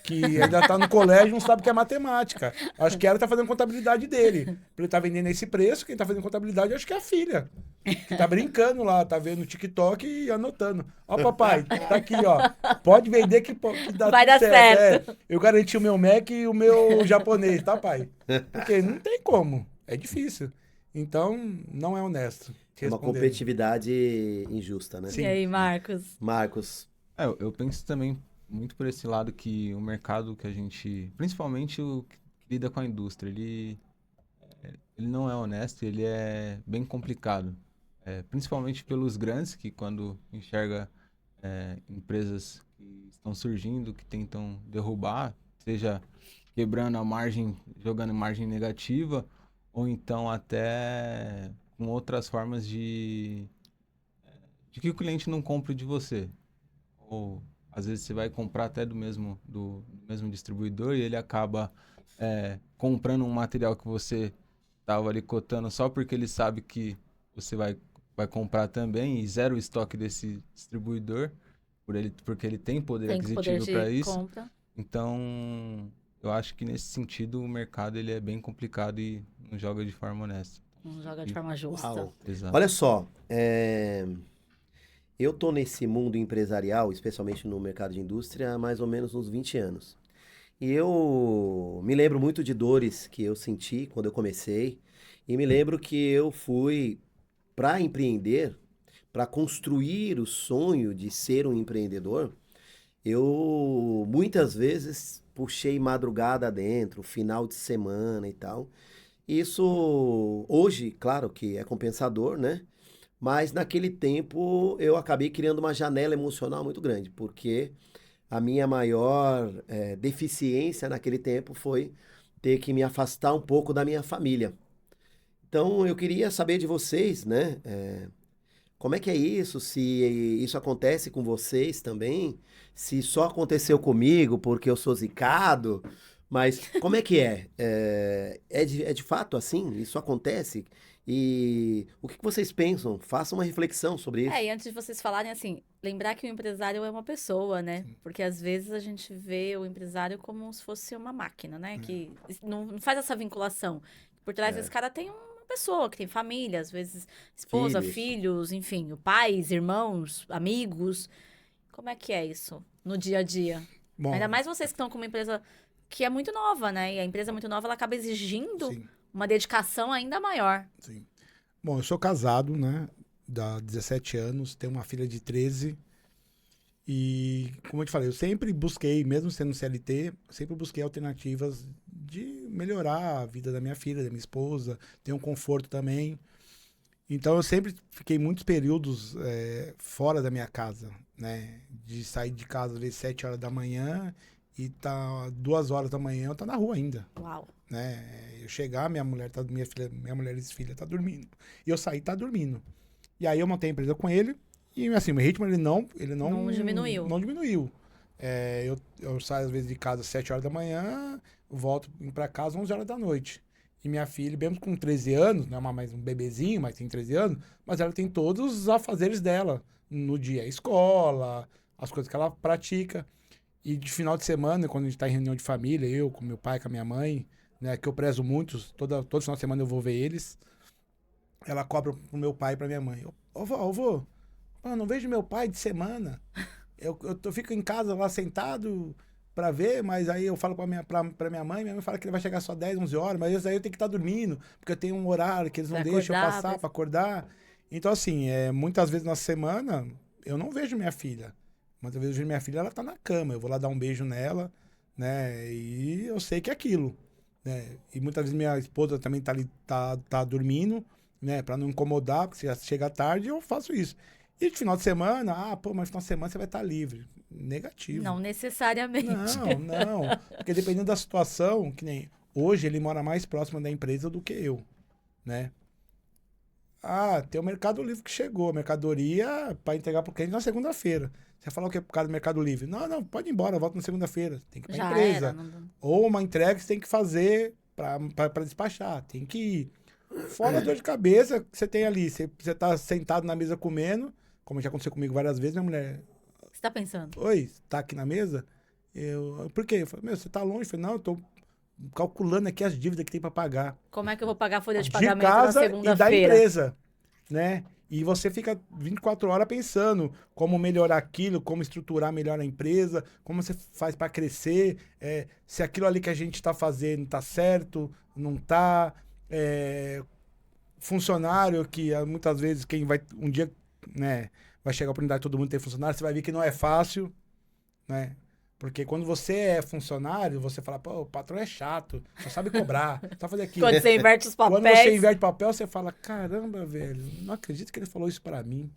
Que ainda tá no colégio e não sabe o que é matemática. Acho que ela tá fazendo contabilidade dele. Pra ele tá vendendo esse preço, quem tá fazendo contabilidade, acho que é a filha. Que tá brincando lá, tá vendo o TikTok e anotando. Ó, papai, tá aqui, ó. Pode vender que dá Vai tudo dar certo. Eu garanti o meu Mac e o meu japonês, tá, pai? Porque não tem como. É difícil. Então, não é honesto. te É uma respondendo. competitividade injusta, né? Sim. E aí, Marcos? Marcos, Eu penso também muito por esse lado que o mercado que a gente, principalmente o que lida com a indústria, ele não é honesto, ele é bem complicado. Principalmente pelos grandes, que quando enxerga empresas que estão surgindo, que tentam derrubar, seja quebrando a margem, jogando margem negativa, ou então até com outras formas de que o cliente não compre de você. Ou às vezes você vai comprar até do mesmo distribuidor e ele acaba comprando um material que você estava ali cotando só porque ele sabe que você vai comprar também e zero o estoque desse distribuidor, porque ele tem poder Tem poder aquisitivo para de isso. compra. Então, eu acho que nesse sentido o mercado ele é bem complicado e não joga de forma honesta. Não joga de forma justa. Uau. Exato. Olha só, eu tô nesse mundo empresarial, especialmente no mercado de indústria, há mais ou menos uns 20 anos. E eu me lembro muito de dores que eu senti quando eu comecei, e me lembro que eu fui para empreender, para construir o sonho de ser um empreendedor, eu muitas vezes puxei madrugada dentro, final de semana e tal. Isso hoje, claro que é compensador, né? Mas naquele tempo eu acabei criando uma janela emocional muito grande, porque a minha maior deficiência naquele tempo foi ter que me afastar um pouco da minha família. Então eu queria saber de vocês, né? Como é que é isso? Se isso acontece com vocês também? Se só aconteceu comigo porque eu sou zicado? Mas como é que é? É de fato assim? Isso acontece? E o que vocês pensam? Façam uma reflexão sobre isso. E antes de vocês falarem, assim, lembrar que o empresário é uma pessoa, né? Porque às vezes a gente vê o empresário como se fosse uma máquina, né? Que não faz essa vinculação. Por trás desse cara tem uma pessoa que tem família, às vezes esposa, Filhos. filhos, enfim, pais, irmãos, amigos. Como é que é isso no dia a dia? Bom, Ainda mais vocês que estão com uma empresa que é muito nova, né? E a empresa muito nova, ela acaba exigindo sim, uma dedicação ainda maior. sim. Bom, eu sou casado, né? Há 17 anos, tenho uma filha de 13. E, como eu te falei, eu sempre busquei, mesmo sendo CLT, sempre busquei alternativas de melhorar a vida da minha filha, da minha esposa, ter um conforto também. Então, eu sempre fiquei muitos períodos fora da minha casa, né? De sair de casa às vezes 7 horas da manhã e tá 2 horas da manhã eu tô na rua ainda, Uau. né? Eu chegar, minha mulher e filha tá dormindo. E eu sair, tá dormindo. E aí eu montei a empresa com ele e assim, o ritmo ele não Não diminuiu. Não diminuiu. Eu saio às vezes de casa às 7 horas da manhã, volto para casa às 11 horas da noite. E minha filha, mesmo com 13 anos, não é mais um bebezinho, mas tem 13 anos, mas ela tem todos os afazeres dela no dia, a escola, as coisas que ela pratica. E de final de semana, quando a gente tá em reunião de família, eu com meu pai, com a minha mãe, né, que eu prezo muito, todo final de semana eu vou ver eles, ela cobra pro meu pai e pra minha mãe. Ô vô, eu não vejo meu pai de semana. Eu fico em casa lá sentado pra ver, mas aí eu falo pra minha mãe fala que ele vai chegar só 10, 11 horas, mas aí eu tenho que estar dormindo, porque eu tenho um horário que eles não Pra deixam eu acordar, passar mas- pra acordar. Então, assim, muitas vezes na semana eu não vejo minha filha. Muitas vezes eu vejo minha filha, ela tá na cama, eu vou lá dar um beijo nela, né? E eu sei que é aquilo, né? E muitas vezes minha esposa também tá ali, tá dormindo, né? Pra não incomodar, porque se já chega tarde, eu faço isso. E de final de semana, mas final de semana você vai estar livre. Negativo. Não necessariamente. Não. Porque dependendo da situação, que nem hoje ele mora mais próximo da empresa do que eu, né? Tem o Mercado Livre que chegou, a mercadoria para entregar pro cliente na segunda-feira. Você fala o que por causa do Mercado Livre? Não, pode ir embora, volta na segunda-feira. Tem que ir pra Já empresa. era. Não... Ou uma entrega que você tem que fazer para despachar. Tem que ir. Fora a dor de cabeça que você tem ali. Você tá sentado na mesa comendo, como já aconteceu comigo várias vezes, minha mulher, O que você tá pensando? oi, tá aqui na mesa? Por quê? Eu falei, você tá longe? Eu falei, não, eu tô calculando aqui as dívidas que tem para pagar. Como é que eu vou pagar a folha de De pagamento na casa e da segunda-feira? empresa, né? E você fica 24 horas pensando como melhorar aquilo, como estruturar melhor a empresa, como você faz para crescer, se aquilo ali que a gente está fazendo tá certo, não tá. Funcionário que muitas vezes quem vai um dia, né, vai chegar a oportunidade de todo mundo ter funcionário, você vai ver que não é fácil, né? Porque quando você é funcionário, você fala, pô, o patrão é chato, só sabe cobrar, só fazer aquilo. Quando você inverte os Quando papéis. você inverte papel, você fala, caramba, velho, não acredito que ele falou isso pra mim.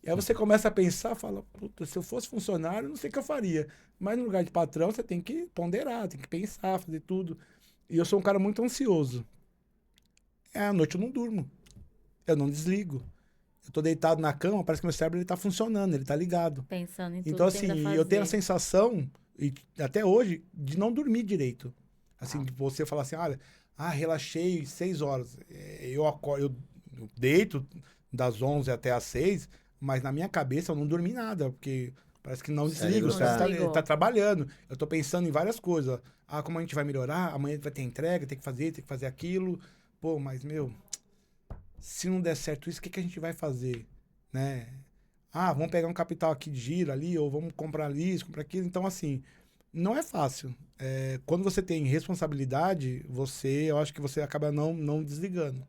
E aí você começa a pensar, fala, puta, se eu fosse funcionário, não sei o que eu faria. Mas no lugar de patrão, você tem que ponderar, tem que pensar, fazer tudo. E eu sou um cara muito ansioso. À noite eu não durmo. Eu não desligo. Eu tô deitado na cama, parece que meu cérebro ele tá funcionando, ele tá ligado. Pensando em tudo Então, que tem assim, pra eu tenho a fazer. sensação, e até hoje, de não dormir direito. Assim, de você falar assim, olha, relaxei 6 horas. Eu acordo, eu deito das 11 até as 6, mas na minha cabeça eu não dormi nada, porque parece que não desliga, o Cérebro cérebro desligou. tá trabalhando. Eu tô pensando em várias coisas. Como a gente vai melhorar, amanhã vai ter entrega, tem que fazer aquilo. Pô, mas, meu, se não der certo isso, o que, que a gente vai fazer, né? Vamos pegar um capital aqui de giro ali, ou vamos comprar ali, isso, comprar aquilo. Então, assim, não é fácil. Quando você tem responsabilidade, eu acho que você acaba não desligando.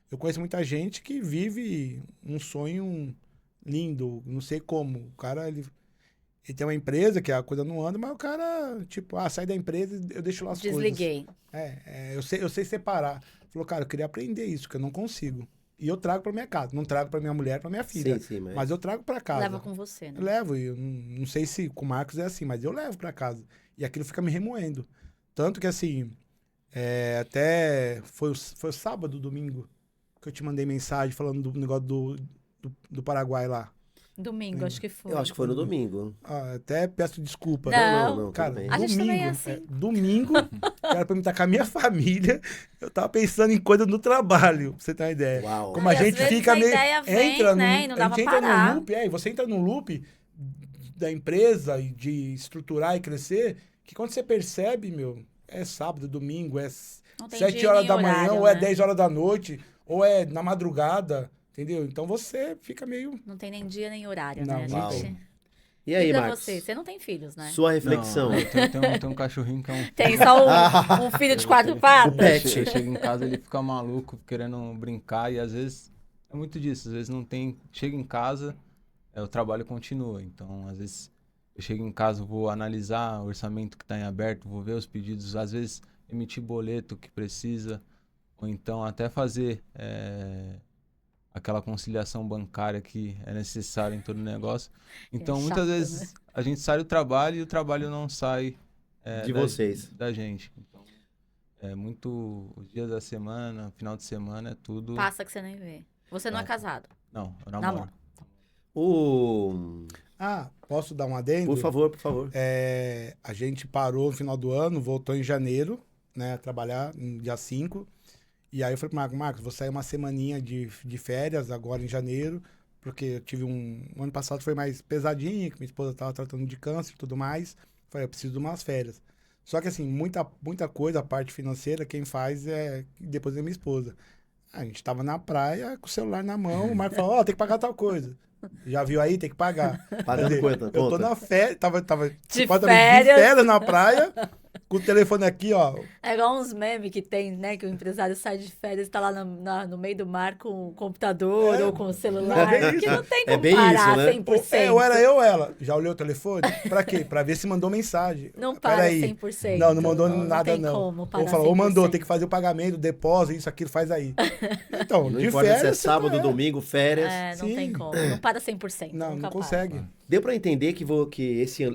Eu conheço muita gente que vive um sonho lindo, não sei como. O cara, ele tem uma empresa que a coisa não anda, mas o cara, tipo, sai da empresa e eu deixo lá as coisas. Desliguei. Eu sei separar. Falou, cara, eu queria aprender isso, que eu não consigo. E eu trago pra minha casa. Não trago pra minha mulher, pra minha filha. Sim, Mas eu trago pra casa. Leva com você, né? Eu levo, e eu não sei se com o Marcos é assim, mas eu levo pra casa. E aquilo fica me remoendo. Tanto que, assim, até foi o sábado, domingo, que eu te mandei mensagem falando do negócio do Paraguai lá. Domingo, acho que foi. Eu acho que foi no domingo. Até peço desculpa. Não. Cara, tudo bem. A gente também domingo, é assim. domingo, era pra me estar com a minha família, eu tava pensando em coisa do trabalho, pra você ter uma ideia. Uau. Como a E às gente vezes fica a meio... ideia vem, né, e não dá a gente pra entra parar. num loop, e você entra num loop da empresa e de estruturar e crescer, que quando você percebe, meu, é sábado, domingo, é Não tem 7 dia horas nem da manhã, horário, ou é né? 10 horas da noite, ou é na madrugada, entendeu? Então você fica meio... Não tem nem dia nem horário, Não, né? A não gente... tem. E aí, Diga Marcos? você não tem filhos, né? Sua reflexão. Não, tem um cachorrinho que é um... Tem só um filho de 4 patas? pet. Eu chego em casa, ele fica maluco, querendo brincar, e às vezes é muito disso. Às vezes não tem... Chego em casa, o trabalho continua. Então, às vezes, eu chego em casa, vou analisar o orçamento que está em aberto, vou ver os pedidos, às vezes emitir boleto que precisa, ou então até fazer aquela conciliação bancária que é necessária em todo o negócio. Então, chato, muitas vezes, né? a gente sai do trabalho e o trabalho não sai De vocês. da gente. Então, muito os dias da semana, final de semana, é tudo... Passa que você nem vê. Você não é casado. Não, eu namoro. Posso dar um adendo? Por favor, por favor. A gente parou no final do ano, voltou em janeiro, né, a trabalhar no dia 5. E aí eu falei pro Marcos, vou sair uma semaninha de férias agora em janeiro, porque eu tive o ano passado foi mais pesadinho, que minha esposa tava tratando de câncer e tudo mais. Falei, eu preciso de umas férias. Só que assim, muita coisa, a parte financeira, quem faz é depois é minha esposa. A gente tava na praia com o celular na mão, o Marcos falou, tem que pagar tal coisa. Já viu aí? Tem que pagar. Pagando conta. Eu tô na férias, tava supostamente férias. de férias na praia, com o telefone aqui, ó. É igual uns memes que tem, né? Que o empresário sai de férias e tá lá no meio do mar com o computador ou com o celular. É Que isso. não tem É como bem parar isso, né? 100%. Ou era eu ou ela. Já olhou o telefone? Pra quê? Pra ver se mandou mensagem. Não para Peraí. 100%. Não mandou nada, tem não. como parar Ou falou, ou 100%. mandou, tem que fazer o pagamento, depósito, isso, aquilo, faz aí. Então, Não de importa se é férias... sábado, domingo, férias. Não tem Sim. como. Não para 100%. Não nunca consegue. Deu pra entender que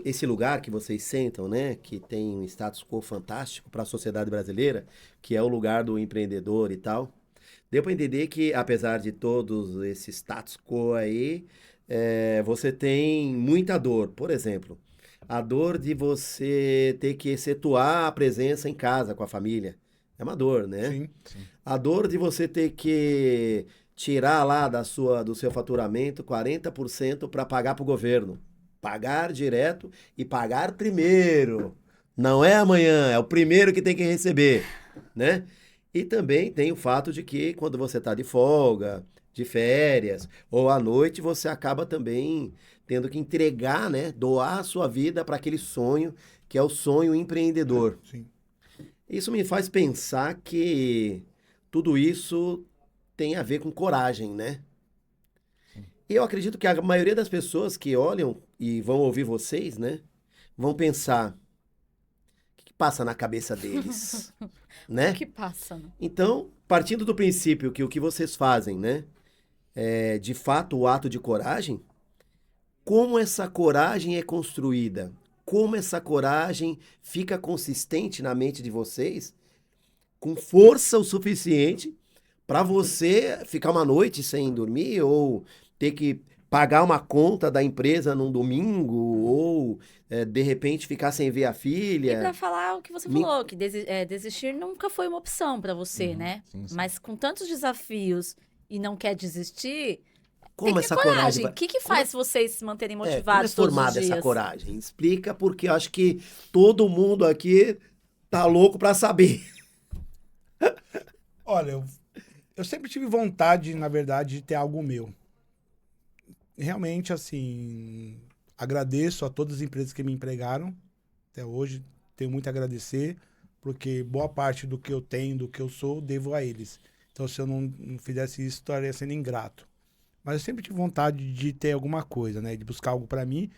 esse lugar que vocês sentam, né, que tem um status quo fantástico para a sociedade brasileira, que é o lugar do empreendedor e tal. Deu pra entender que, apesar de todos esses status quo aí, você tem muita dor. Por exemplo, a dor de você ter que excetuar a presença em casa com a família. É uma dor, né? Sim. A dor de você ter que tirar lá do seu faturamento 40% para pagar para o governo. Pagar direto e pagar primeiro. Não é amanhã, é o primeiro que tem que receber, né? E também tem o fato de que quando você está de folga, de férias ou à noite, você acaba também tendo que entregar, né? Doar a sua vida para aquele sonho que é o sonho empreendedor. Sim. Isso me faz pensar que tudo isso tem a ver com coragem, né? E eu acredito que a maioria das pessoas que olham e vão ouvir vocês, né, vão pensar, o que passa na cabeça deles, né? O que passa, né? Então, partindo do princípio que o que vocês fazem, né, é de fato o ato de coragem, Como essa coragem é construída? Como essa coragem fica consistente na mente de vocês, com força o suficiente para você ficar uma noite sem dormir ou ter que pagar uma conta da empresa num domingo ou de repente ficar sem ver a E filha? pra falar o que você Me- falou, que desistir nunca foi uma opção pra você, né? Sim, sim. Mas com tantos desafios e não quer desistir, tem Como que ter essa coragem coragem. vai... O que que como é- faz vocês se manterem como é motivados todos os formada essa dias? coragem? Explica, porque eu acho que todo mundo aqui tá louco para saber. Olha, eu sempre tive vontade, na verdade, de ter algo meu. Realmente, assim, agradeço a todas as empresas que me empregaram até hoje. Tenho muito a agradecer, porque boa parte do que eu tenho, do que eu sou, devo a eles. Então, se eu não fizesse isso, estaria sendo ingrato. Mas eu sempre tive vontade de ter alguma coisa, né? De buscar algo pra mim.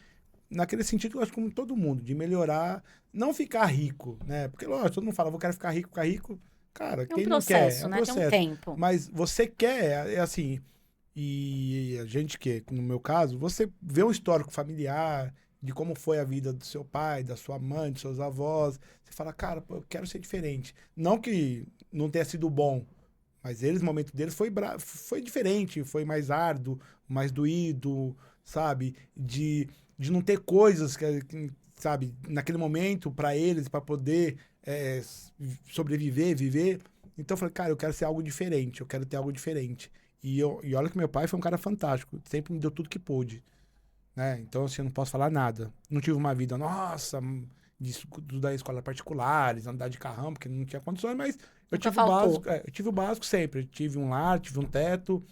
Naquele sentido, eu acho como todo mundo, de melhorar, não ficar rico, né? Porque, lógico, todo mundo fala, eu quero ficar rico, ficar rico. Cara, É um quem não quer? processo, né? Tem um tempo. Mas você quer, é assim, e a gente que, no meu caso, você vê um histórico familiar, de como foi a vida do seu pai, da sua mãe, dos seus avós, você fala, cara, pô, eu quero ser diferente. Não que não tenha sido bom, mas eles, o momento deles foi diferente, foi mais árduo, mais doído, sabe? De não ter coisas sabe, naquele momento para eles, para poder sobreviver, viver. Então eu falei, cara, eu quero ser algo diferente, eu quero ter algo diferente. E olha que meu pai foi um cara fantástico, sempre me deu tudo que pôde, né? Então, assim, eu não posso falar nada. Não tive uma vida, nossa, de estudar em escolas particulares, andar de carrão, porque não tinha condições, mas eu Nunca tive o faltou. básico, eu tive o básico sempre. Eu tive um lar, tive um teto,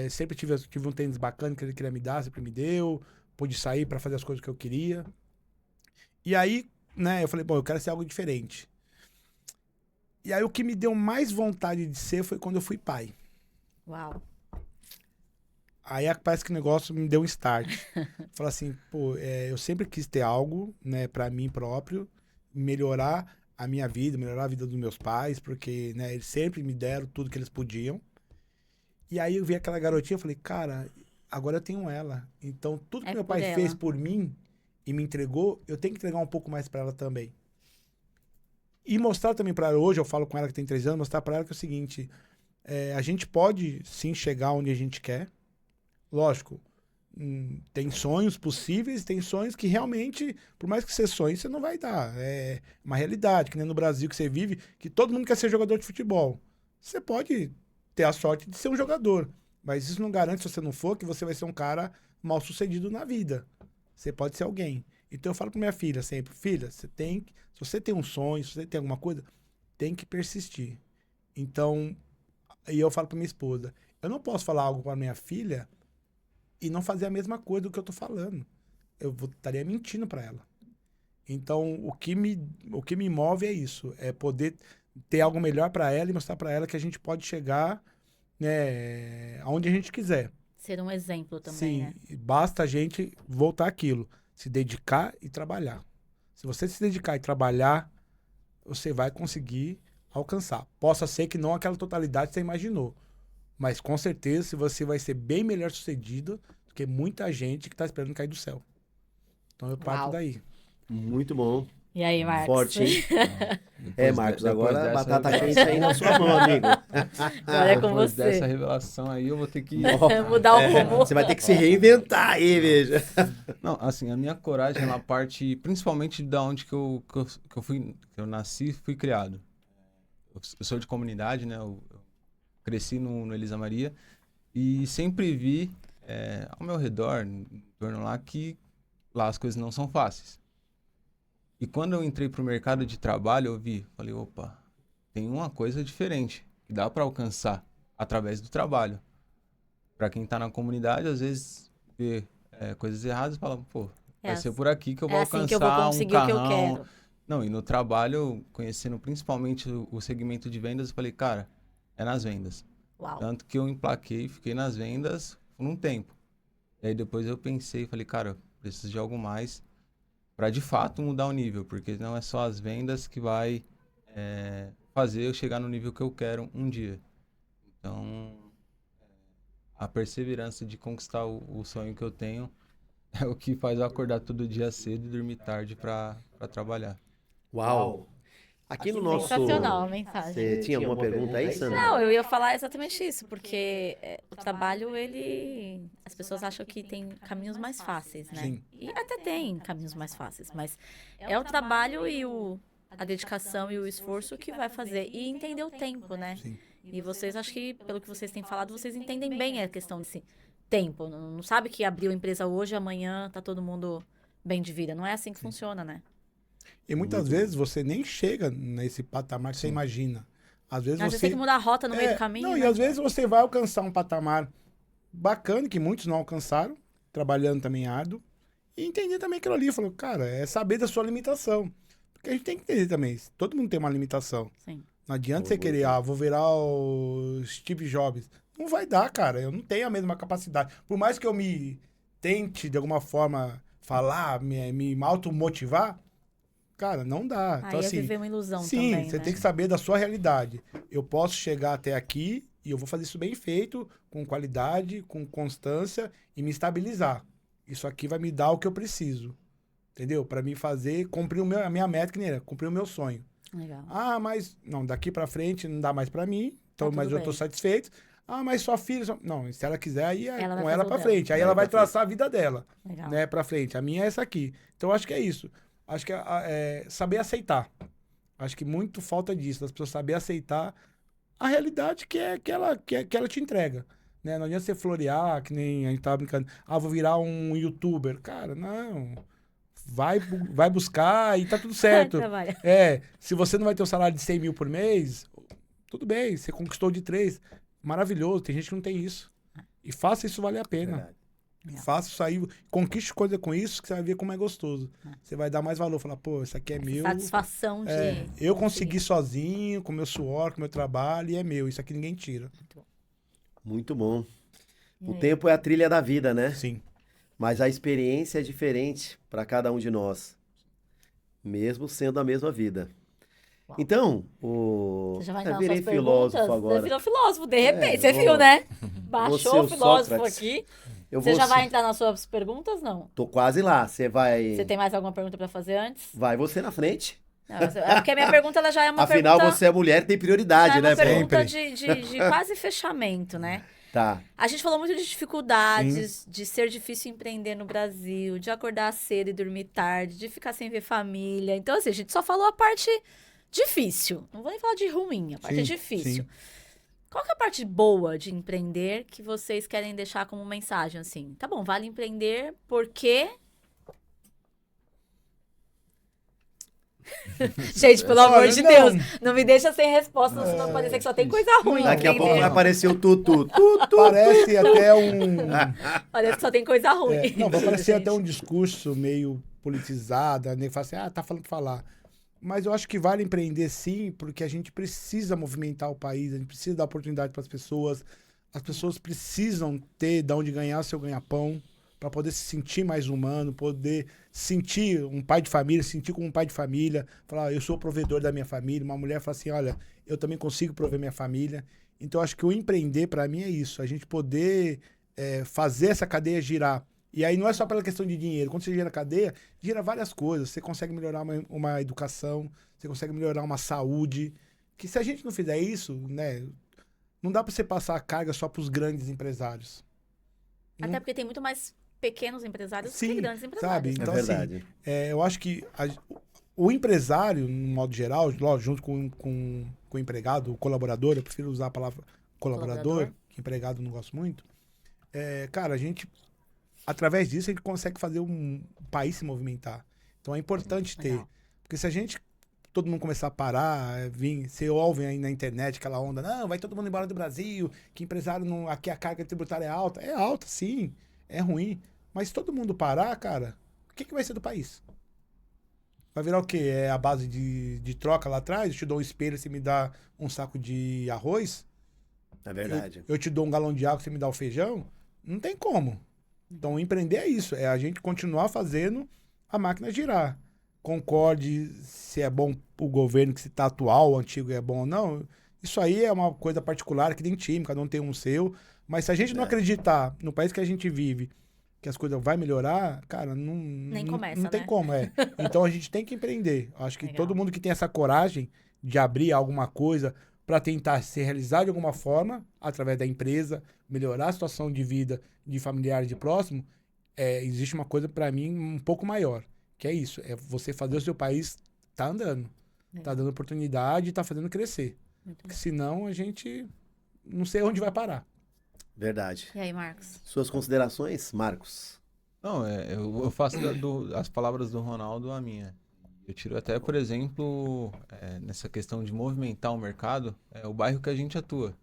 sempre tive um tênis bacana que ele queria me dar, sempre me deu, pude sair para fazer as coisas que eu queria. E aí, né, eu falei, bom, eu quero ser algo diferente. E aí o que me deu mais vontade de ser foi quando eu fui pai. Uau. Aí parece que o negócio me deu um start. Falar assim, pô, eu sempre quis ter algo, né, pra mim próprio, melhorar a minha vida, melhorar a vida dos meus pais, porque, né, eles sempre me deram tudo que eles podiam. E aí eu vi aquela garotinha e falei, cara, agora eu tenho ela. Então tudo que É meu por pai ela. fez por mim e me entregou, eu tenho que entregar um pouco mais pra ela também. E mostrar também pra ela, hoje eu falo com ela que tem 3 anos, mostrar pra ela que é o seguinte, a gente pode sim chegar onde a gente quer. Lógico, tem sonhos possíveis, tem sonhos que realmente, por mais que você sonhe, você não vai dar. É uma realidade, que nem no Brasil que você vive, que todo mundo quer ser jogador de futebol. Você pode ter a sorte de ser um jogador, mas isso não garante, se você não for, que você vai ser um cara mal sucedido na vida. Você pode ser alguém. Então eu falo pra minha filha sempre, filha, se você tem um sonho, se você tem alguma coisa, tem que persistir. Então, aí eu falo pra minha esposa, eu não posso falar algo pra minha filha e não fazer a mesma coisa do que eu tô falando. Estaria mentindo para ela. Então, o que me move é isso, é poder ter algo melhor para ela e mostrar para ela que a gente pode chegar, né, aonde a gente quiser. Ser um exemplo também, Sim, né? basta a gente voltar àquilo, se dedicar e trabalhar. Se você se dedicar e trabalhar, você vai conseguir alcançar. Possa ser que não aquela totalidade que você imaginou, mas com certeza você vai ser bem melhor sucedido do que muita gente que está esperando cair do céu. Então eu parto Uau. daí. Muito bom. E aí, Marcos? Forte, hein? Marcos, Depois agora a dessa batata revelação- quente aí na sua mão, amigo. Agora é com Depois você. dessa revelação aí, eu vou ter que... Mudar o rumo. Você vai ter que se reinventar aí, veja. Não, assim, a minha coragem, ela parte principalmente da onde que eu nasci, fui criado. Eu sou de comunidade, né? Eu cresci no Elisa Maria e sempre vi ao meu redor, em torno lá, que lá as coisas não são fáceis. E quando eu entrei pro mercado de trabalho, falei, opa, tem uma coisa diferente que dá para alcançar através do trabalho. Para quem tá na comunidade, às vezes vê coisas erradas e fala, pô, vai ser por aqui que eu vou É alcançar assim que eu vou conseguir um o que eu carrão. quero. Não, e no trabalho, conhecendo principalmente o segmento de vendas, eu falei, cara, é nas vendas. Uau. Tanto que eu emplaquei, fiquei nas vendas por um tempo. E aí depois eu pensei, falei, cara, eu preciso de algo mais para de fato mudar o nível, porque não é só as vendas que vai fazer eu chegar no nível que eu quero um dia. Então, a perseverança de conquistar o sonho que eu tenho é o que faz eu acordar todo dia cedo e dormir tarde pra trabalhar. Uau! Aqui no nosso... Sensacional a mensagem. Você tinha alguma pergunta aí, Sandra? Não, eu ia falar exatamente isso, porque o trabalho, as pessoas acham que tem caminhos mais fáceis, né? Sim. E até tem caminhos mais fáceis, mas é o trabalho e a dedicação e o esforço que vai fazer. E entender o tempo, né? Sim. E vocês, acho que, pelo que vocês têm falado, vocês entendem bem a questão desse tempo. Não sabe que abriu a empresa hoje, amanhã tá todo mundo bem de vida. Não é assim que funciona, né? E muitas vezes você nem chega nesse patamar que você imagina. Às vezes Às vezes tem que mudar a rota no meio do caminho, Não, né? e às vezes você vai alcançar um patamar bacana, que muitos não alcançaram, trabalhando também árduo, e entender também aquilo ali. Falou, cara, é saber da sua limitação. Porque a gente tem que entender também, todo mundo tem uma limitação. Sim. Não adianta você querer, vou virar o Steve Jobs. Não vai dar, cara. Eu não tenho a mesma capacidade. Por mais que eu me tente, de alguma forma, falar, me automotivar, cara, não dá. Aí Então, é assim, viver uma ilusão sim, também, você né? tem que saber da sua realidade. Eu posso chegar até aqui e eu vou fazer isso bem feito, com qualidade, com constância e me estabilizar. Isso aqui vai me dar o que eu preciso. Entendeu? Para mim fazer, cumprir a minha meta, que nem era, cumprir o meu sonho. Legal. Ah, mas não, daqui para frente não dá mais para mim, então, Tá mas tudo eu tô bem. satisfeito. Ah, mas sua filha, não, se ela quiser, aí é Ela vai com ela fazer o para dela. frente. Aí Vai ela vai pra frente. traçar a vida dela, Legal. né, para frente. A minha é essa aqui. Então, eu acho que é isso. Acho que é saber aceitar. Acho que muito falta disso, das pessoas saber aceitar a realidade que ela te entrega. Né? Não adianta você florear, que nem a gente tava brincando. Ah, vou virar um youtuber. Cara, não. Vai buscar e tá tudo certo. Trabalha. Se você não vai ter um salário de 100 mil por mês, tudo bem, você conquistou de 3. Maravilhoso, tem gente que não tem isso. E faça isso valer a pena. Verdade. Legal. Faça isso aí, conquiste coisa com isso, que você vai ver como é gostoso. Você vai dar mais valor, falar, pô, isso aqui é meu. Satisfação de... Eu consegui sozinho, com meu suor, com meu trabalho, e é meu. Isso aqui ninguém tira. Muito bom. E O aí? tempo é a trilha da vida, né? Sim. Mas a experiência é diferente para cada um de nós, mesmo sendo a mesma vida. Uau. Então, Você já vai eu entrar nas virei suas perguntas? filósofo agora. Você virou filósofo, de repente. É, Você vou- viu, né? vou Baixou ser o o filósofo Sócrates. aqui. Eu Você vou já se- vai entrar nas suas perguntas, não? Tô quase lá. Você vai. Você tem mais alguma pergunta pra fazer antes? Vai você na frente. Não, é porque a minha pergunta ela já é uma Afinal, pergunta... você é mulher, tem já prioridade, é uma né? pô? pergunta Sempre. de quase fechamento, né? Tá. A gente falou muito de dificuldades, de ser difícil empreender no Brasil, de acordar cedo e dormir tarde, de ficar sem ver família. Então, assim, a gente só falou a parte difícil. Não vou nem falar de ruim, a parte Sim, difícil. sim. Qual que é a parte boa de empreender que vocês querem deixar como mensagem, assim? Tá bom, vale empreender porque... Gente, pelo amor de Não. Deus, não me deixa sem resposta, senão vai parecer que só tem coisa ruim, Daqui a pouco vai entendeu? aparecer o tutu. Tutu. Parece até um. Parece que só tem coisa ruim. Não, vai parecer gente. até um discurso meio politizado, né? Fala assim, tá falando pra falar. Mas eu acho que vale empreender sim, porque a gente precisa movimentar o país, a gente precisa dar oportunidade para as pessoas precisam ter de onde ganhar seu ganha-pão, para poder se sentir mais humano, poder sentir um pai de família, se sentir como um pai de família, falar, eu sou o provedor da minha família, uma mulher fala assim, olha, eu também consigo prover minha família. Então, eu acho que o empreender, para mim, é isso, a gente poder fazer essa cadeia girar. E aí não é só pela questão de dinheiro. Quando você gira a cadeia, gira várias coisas. Você consegue melhorar uma educação, você consegue melhorar uma saúde. Que se a gente não fizer isso, né, não dá para você passar a carga só para os grandes empresários. Até porque tem muito mais pequenos empresários Sim, que grandes empresários. sabe? né? Então, É verdade. eu acho que o empresário, no modo geral, lógico, junto com o empregado, o colaborador, eu prefiro usar a palavra colaborador, que empregado eu não gosto muito. Cara, a gente, através disso, a gente consegue fazer um país se movimentar. Então é importante ter. Legal. Porque se a gente, todo mundo começar a parar, você ouve aí na internet aquela onda, não, vai todo mundo embora do Brasil, que empresário não, aqui a carga tributária é alta. É alta, sim, é ruim. Mas se todo mundo parar, cara, o que vai ser do país? Vai virar o quê? É a base de troca lá atrás? Eu te dou um espelho, você me dá um saco de arroz? É verdade. Eu te dou um galão de água, você me dá o feijão? Não tem como. Então, empreender é isso. É a gente continuar fazendo a máquina girar. Concorde se é bom o governo que se está atual, o antigo é bom ou não. Isso aí é uma coisa particular, que tem time, cada um tem um seu. Mas se a gente não acreditar no país que a gente vive, que as coisas vai melhorar, cara, Nem não, começa, não tem né? como, Então a gente tem que empreender. Acho que Legal. todo mundo que tem essa coragem de abrir alguma coisa para tentar se realizar de alguma forma, através da empresa, melhorar a situação de vida de familiares de próximo, existe uma coisa para mim um pouco maior, que é isso, é você fazer o seu país tá andando, tá Legal. dando oportunidade, tá fazendo crescer. Muito Porque bom. senão a gente não sei onde vai parar. Verdade. E aí, Marcos? Suas considerações, Marcos? Não, eu faço as palavras do Ronaldo a minha. Eu tiro até, por exemplo, nessa questão de movimentar o mercado, o bairro que a gente atua.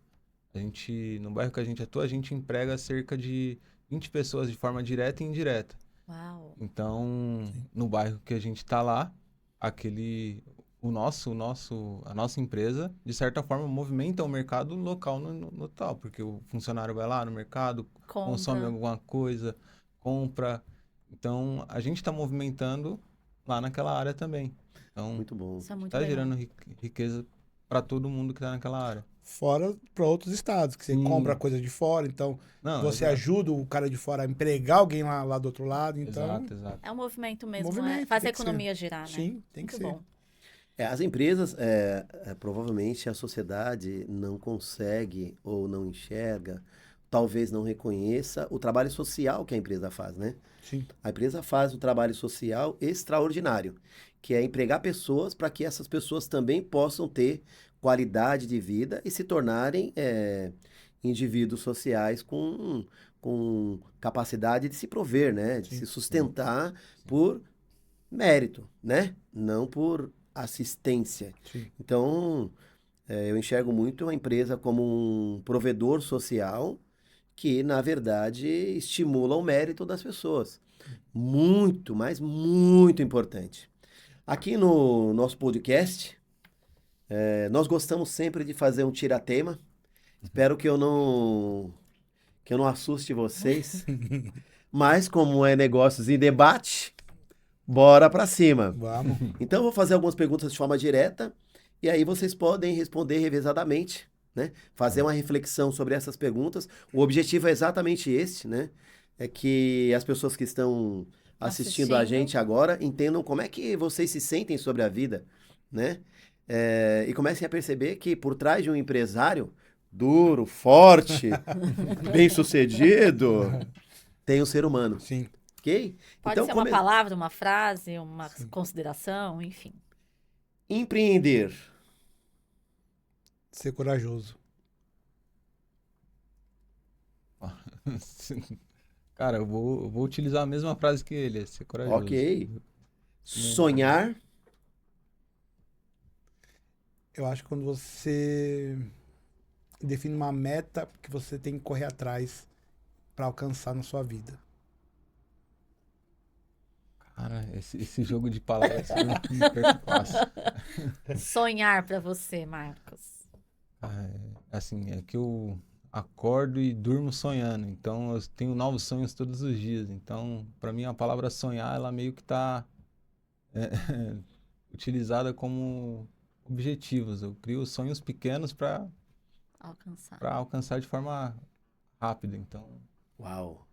No bairro que a gente atua, a gente emprega cerca de 20 pessoas de forma direta e indireta. Uau. Então, no bairro que a gente está lá, a nossa empresa, de certa forma, movimenta o mercado local no tal, porque o funcionário vai lá no mercado, consome Compra. alguma coisa, compra. Então, a gente está movimentando lá naquela área também. Então, Muito bom. Isso é muito está legal. gerando riqueza para todo mundo que está naquela área. Fora para outros estados, que você Sim. compra coisa de fora, então Não, você exato. ajuda o cara de fora a empregar alguém lá do outro lado, então... Exato. É um movimento mesmo, Movimento, faz a tem que ser. economia girar, né? Sim, tem que Muito ser. bom. As empresas, provavelmente a sociedade não consegue ou não enxerga, talvez não reconheça o trabalho social que a empresa faz, né? Sim, A empresa faz um trabalho social extraordinário, que é empregar pessoas para que essas pessoas também possam ter qualidade de vida e se tornarem indivíduos sociais com capacidade de se prover, né? De Sim. se sustentar por mérito, né? Não por assistência. sim. Então, eu enxergo muito a empresa como um provedor social que, na verdade, estimula o mérito das pessoas. Muito, mas muito importante. Aqui no nosso podcast, nós gostamos sempre de fazer um tiratema. Espero que eu não assuste vocês. Mas como é negócios em debate, bora pra cima. Vamos. Então, eu vou fazer algumas perguntas de forma direta e aí vocês podem responder revezadamente, né? Fazer uma reflexão sobre essas perguntas. O objetivo é exatamente esse, né? É que as pessoas que estão assistindo a Assistindo. gente agora entendam como é que vocês se sentem sobre a vida, né? E comecem a perceber que por trás de um empresário duro, forte, bem-sucedido, tem um ser humano, Sim, ok? Pode Então, ser uma palavra, uma frase, uma consideração, enfim. empreender. ser corajoso. Cara, eu vou utilizar a mesma frase que ele, é ser corajoso. Ok. Sonhar. Eu acho que quando você define uma meta que você tem que correr atrás para alcançar na sua vida. Cara, esse jogo de palavras eu me perco fácil. Sonhar pra você, Marcos. Assim, é que eu acordo e durmo sonhando, então eu tenho novos sonhos todos os dias. Então, para mim, a palavra sonhar, ela meio que tá utilizada como objetivos. Eu crio sonhos pequenos para Alcançar. alcançar de forma rápida. Então, Uau.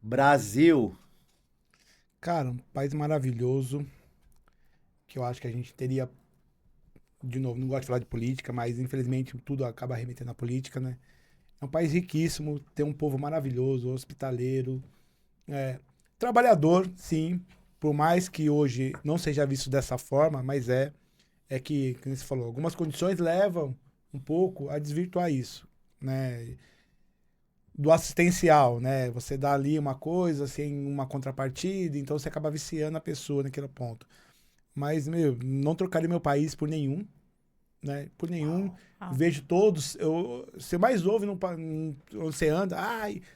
Brasil. Cara, um país maravilhoso que eu acho que a gente teria, de novo, não gosto de falar de política, mas infelizmente tudo acaba remetendo à política, né? É um país riquíssimo, tem um povo maravilhoso, hospitaleiro, trabalhador, sim, por mais que hoje não seja visto dessa forma, mas é que, como você falou, algumas condições levam um pouco a desvirtuar isso, né? Do assistencial, né? Você dá ali uma coisa sem uma contrapartida, então você acaba viciando a pessoa naquele ponto. Mas, não trocaria meu país por nenhum, né? Por nenhum. Uau. Vejo todos, você mais ouve onde você anda,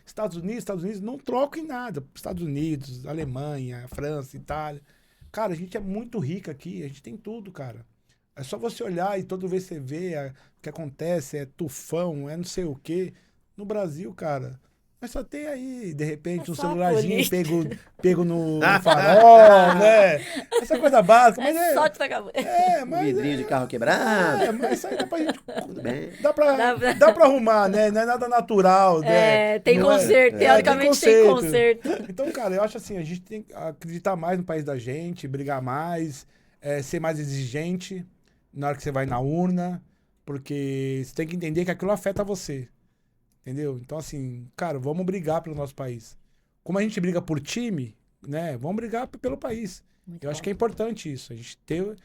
Estados Unidos, não troco em nada. Estados Unidos, Alemanha, França, Itália. Cara, a gente é muito rica aqui, a gente tem tudo, cara. É só você olhar e toda vez você vê o que acontece, é tufão, é não sei o quê. No Brasil, cara, Mas só tem aí, de repente, É um só a celularzinho polícia. pego no farol, né? Essa coisa básica, mas É só te tacar. mas Vidrinho de carro quebrado. mas isso aí dá pra gente, Tudo bem. dá pra arrumar, né? Não é nada natural, né? É, tem Não conserto, teoricamente tem conserto. Então, cara, eu acho assim, a gente tem que acreditar mais no país da gente, brigar mais, ser mais exigente na hora que você vai na urna, porque você tem que entender que aquilo afeta você. Entendeu? Então, assim, cara, vamos brigar pelo nosso país. Como a gente briga por time, né? Vamos brigar pelo país. Muito Eu acho bom. que é importante isso, a gente ter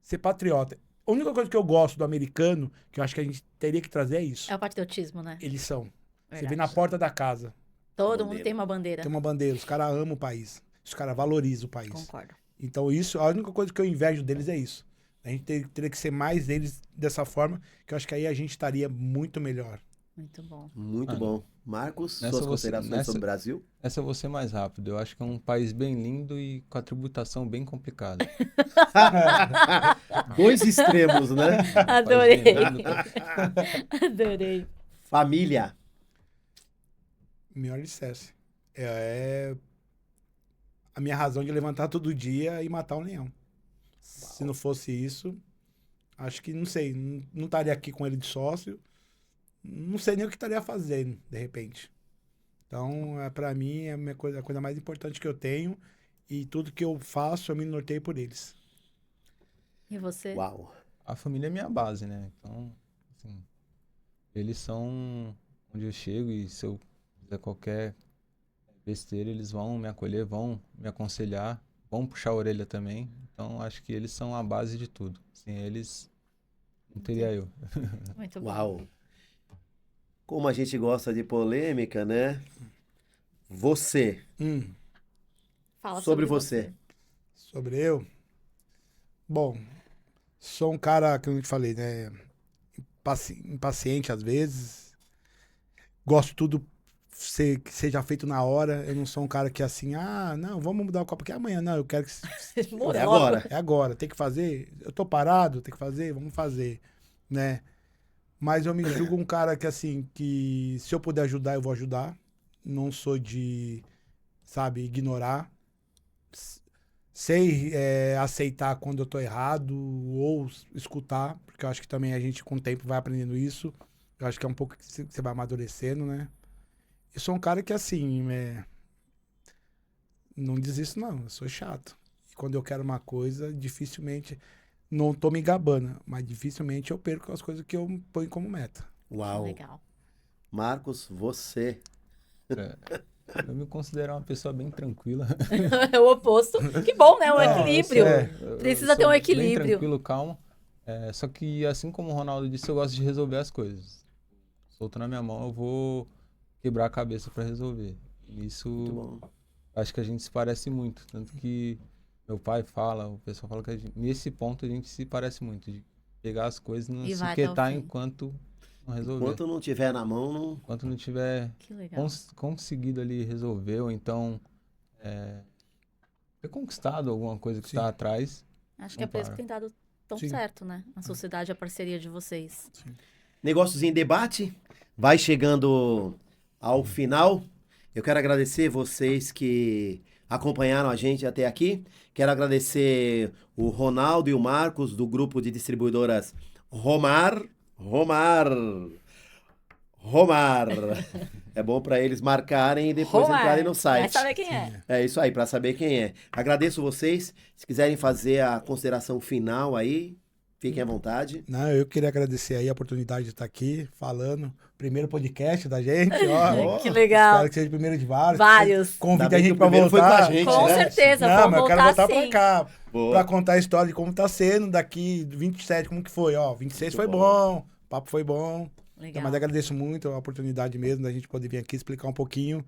ser patriota. A única coisa que eu gosto do americano, que eu acho que a gente teria que trazer é isso. É o patriotismo, né? Eles são. Você Verdade. vê na porta da casa, Todo Bandeira. mundo tem uma bandeira. tem uma bandeira, os caras amam o país. Os caras valorizam o país. Concordo. Então, isso, a única coisa que eu invejo deles é isso. A gente teria que ser mais deles dessa forma, que eu acho que aí a gente estaria muito melhor. Muito bom. Muito Mano, bom. Marcos, nessa suas você- considerações nessa- sobre o Brasil? Essa eu vou ser mais rápido. Eu acho que é um país bem lindo e com a tributação bem complicada. Dois extremos, né? Adorei. Um país bem lindo. Adorei. Família. Meu alicerce. É a minha razão de levantar todo dia e matar um leão. Se não fosse isso, acho que, não sei, não estaria aqui com ele de sócio. Não sei nem o que estaria fazendo, de repente. Então, pra mim, é a coisa mais importante que eu tenho. E tudo que eu faço, eu me norteio por eles. E você? Uau. A família é minha base, né? Então, assim, eles são onde eu chego e se eu fizer qualquer besteira, eles vão me acolher, vão me aconselhar, vão puxar a orelha também. Então, acho que eles são a base de tudo. Sem eles, não teria eu. Muito bom. Uau. Como a gente gosta de polêmica, né? Você. Fala Sobre você. Sobre eu? Bom, sou um cara, como eu te falei, né? Impaciente às vezes. Gosto tudo que seja feito na hora. Eu não sou um cara que é assim, não, vamos mudar o copo aqui amanhã. Não, eu quero que Muda É logo. agora. é agora, tem que fazer. Eu tô parado, tem que fazer, vamos fazer, né? Mas eu me julgo um cara que, assim, que se eu puder ajudar, eu vou ajudar. Não sou de, sabe, ignorar. Sei aceitar quando eu tô errado ou escutar, porque eu acho que também a gente, com o tempo, vai aprendendo isso. Eu acho que é um pouco que você vai amadurecendo, né? Eu sou um cara que, assim, não desisto, não. Eu sou chato. E quando eu quero uma coisa, dificilmente... Não tô me gabando, mas dificilmente eu perco as coisas que eu ponho como meta. Uau. Legal. Marcos, você. Eu me considero uma pessoa bem tranquila. É o oposto. Que bom, né? Um Não, equilíbrio. Eu Precisa sou ter um Bem equilíbrio. tranquilo, calmo. Só que, assim como o Ronaldo disse, eu gosto de resolver as coisas. Solto na minha mão, eu vou quebrar a cabeça para resolver. Muito Isso, bom. acho que a gente se parece muito. Tanto que meu pai fala, o pessoal fala que nesse ponto a gente se parece muito. De pegar as coisas e não E se vai até o quietar fim. enquanto não resolver. Enquanto não tiver na mão, não. Enquanto não tiver Que legal. conseguido ali resolver, ou então ter conquistado alguma coisa que Sim. está atrás. Acho que é Não por isso que para. tem dado tão Sim. certo, né? A sociedade, a parceria de vocês. Negócios em debate. Vai chegando ao final. Eu quero agradecer vocês que acompanharam a gente até aqui. Quero agradecer o Ronaldo e o Marcos do grupo de distribuidoras Romar. É bom para eles marcarem e depois Romar. entrarem no Vai site. saber quem é. É isso aí, para saber quem é. Agradeço vocês. Se quiserem fazer a consideração final aí, fiquem à vontade. Não, eu queria agradecer aí a oportunidade de estar aqui falando. Primeiro podcast da gente, ó. Que legal. Espero que seja o primeiro de vários. Vários. Ainda Convida a bem que gente o pra primeiro foi voltar. com a gente, Com né? certeza, Não, vamos mas eu quero voltar voltar sim. pra cá. Boa. Pra contar a história de como tá sendo daqui 27, como que foi, ó. 26 Muito foi bom. bom, o papo foi bom. Legal. Então, mas agradeço muito a oportunidade mesmo da gente poder vir aqui explicar um pouquinho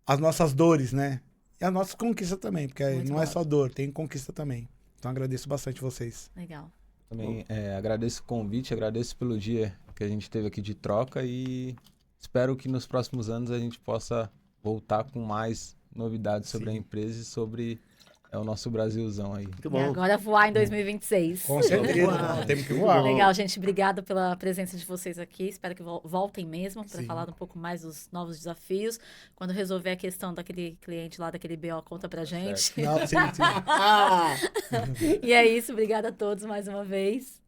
as nossas dores, né? E as nossas conquistas também, porque Muito não é bom. só dor, tem conquista também. Então agradeço bastante vocês. Legal. Também agradeço o convite, agradeço pelo dia que a gente teve aqui de troca e espero que nos próximos anos a gente possa voltar com mais novidades sobre a Sim. empresa e sobre é o nosso Brasilzão aí. Muito E bom. agora voar em 2026. Com certeza, temos que voar. Legal, gente. Obrigada pela presença de vocês aqui. Espero que voltem mesmo para Sim. falar um pouco mais dos novos desafios. Quando resolver a questão daquele cliente lá, daquele BO, conta pra gente. Não, sim. E é isso. Obrigada a todos mais uma vez.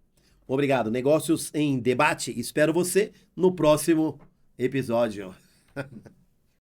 Obrigado. Negócios em Debate. Espero você no próximo episódio.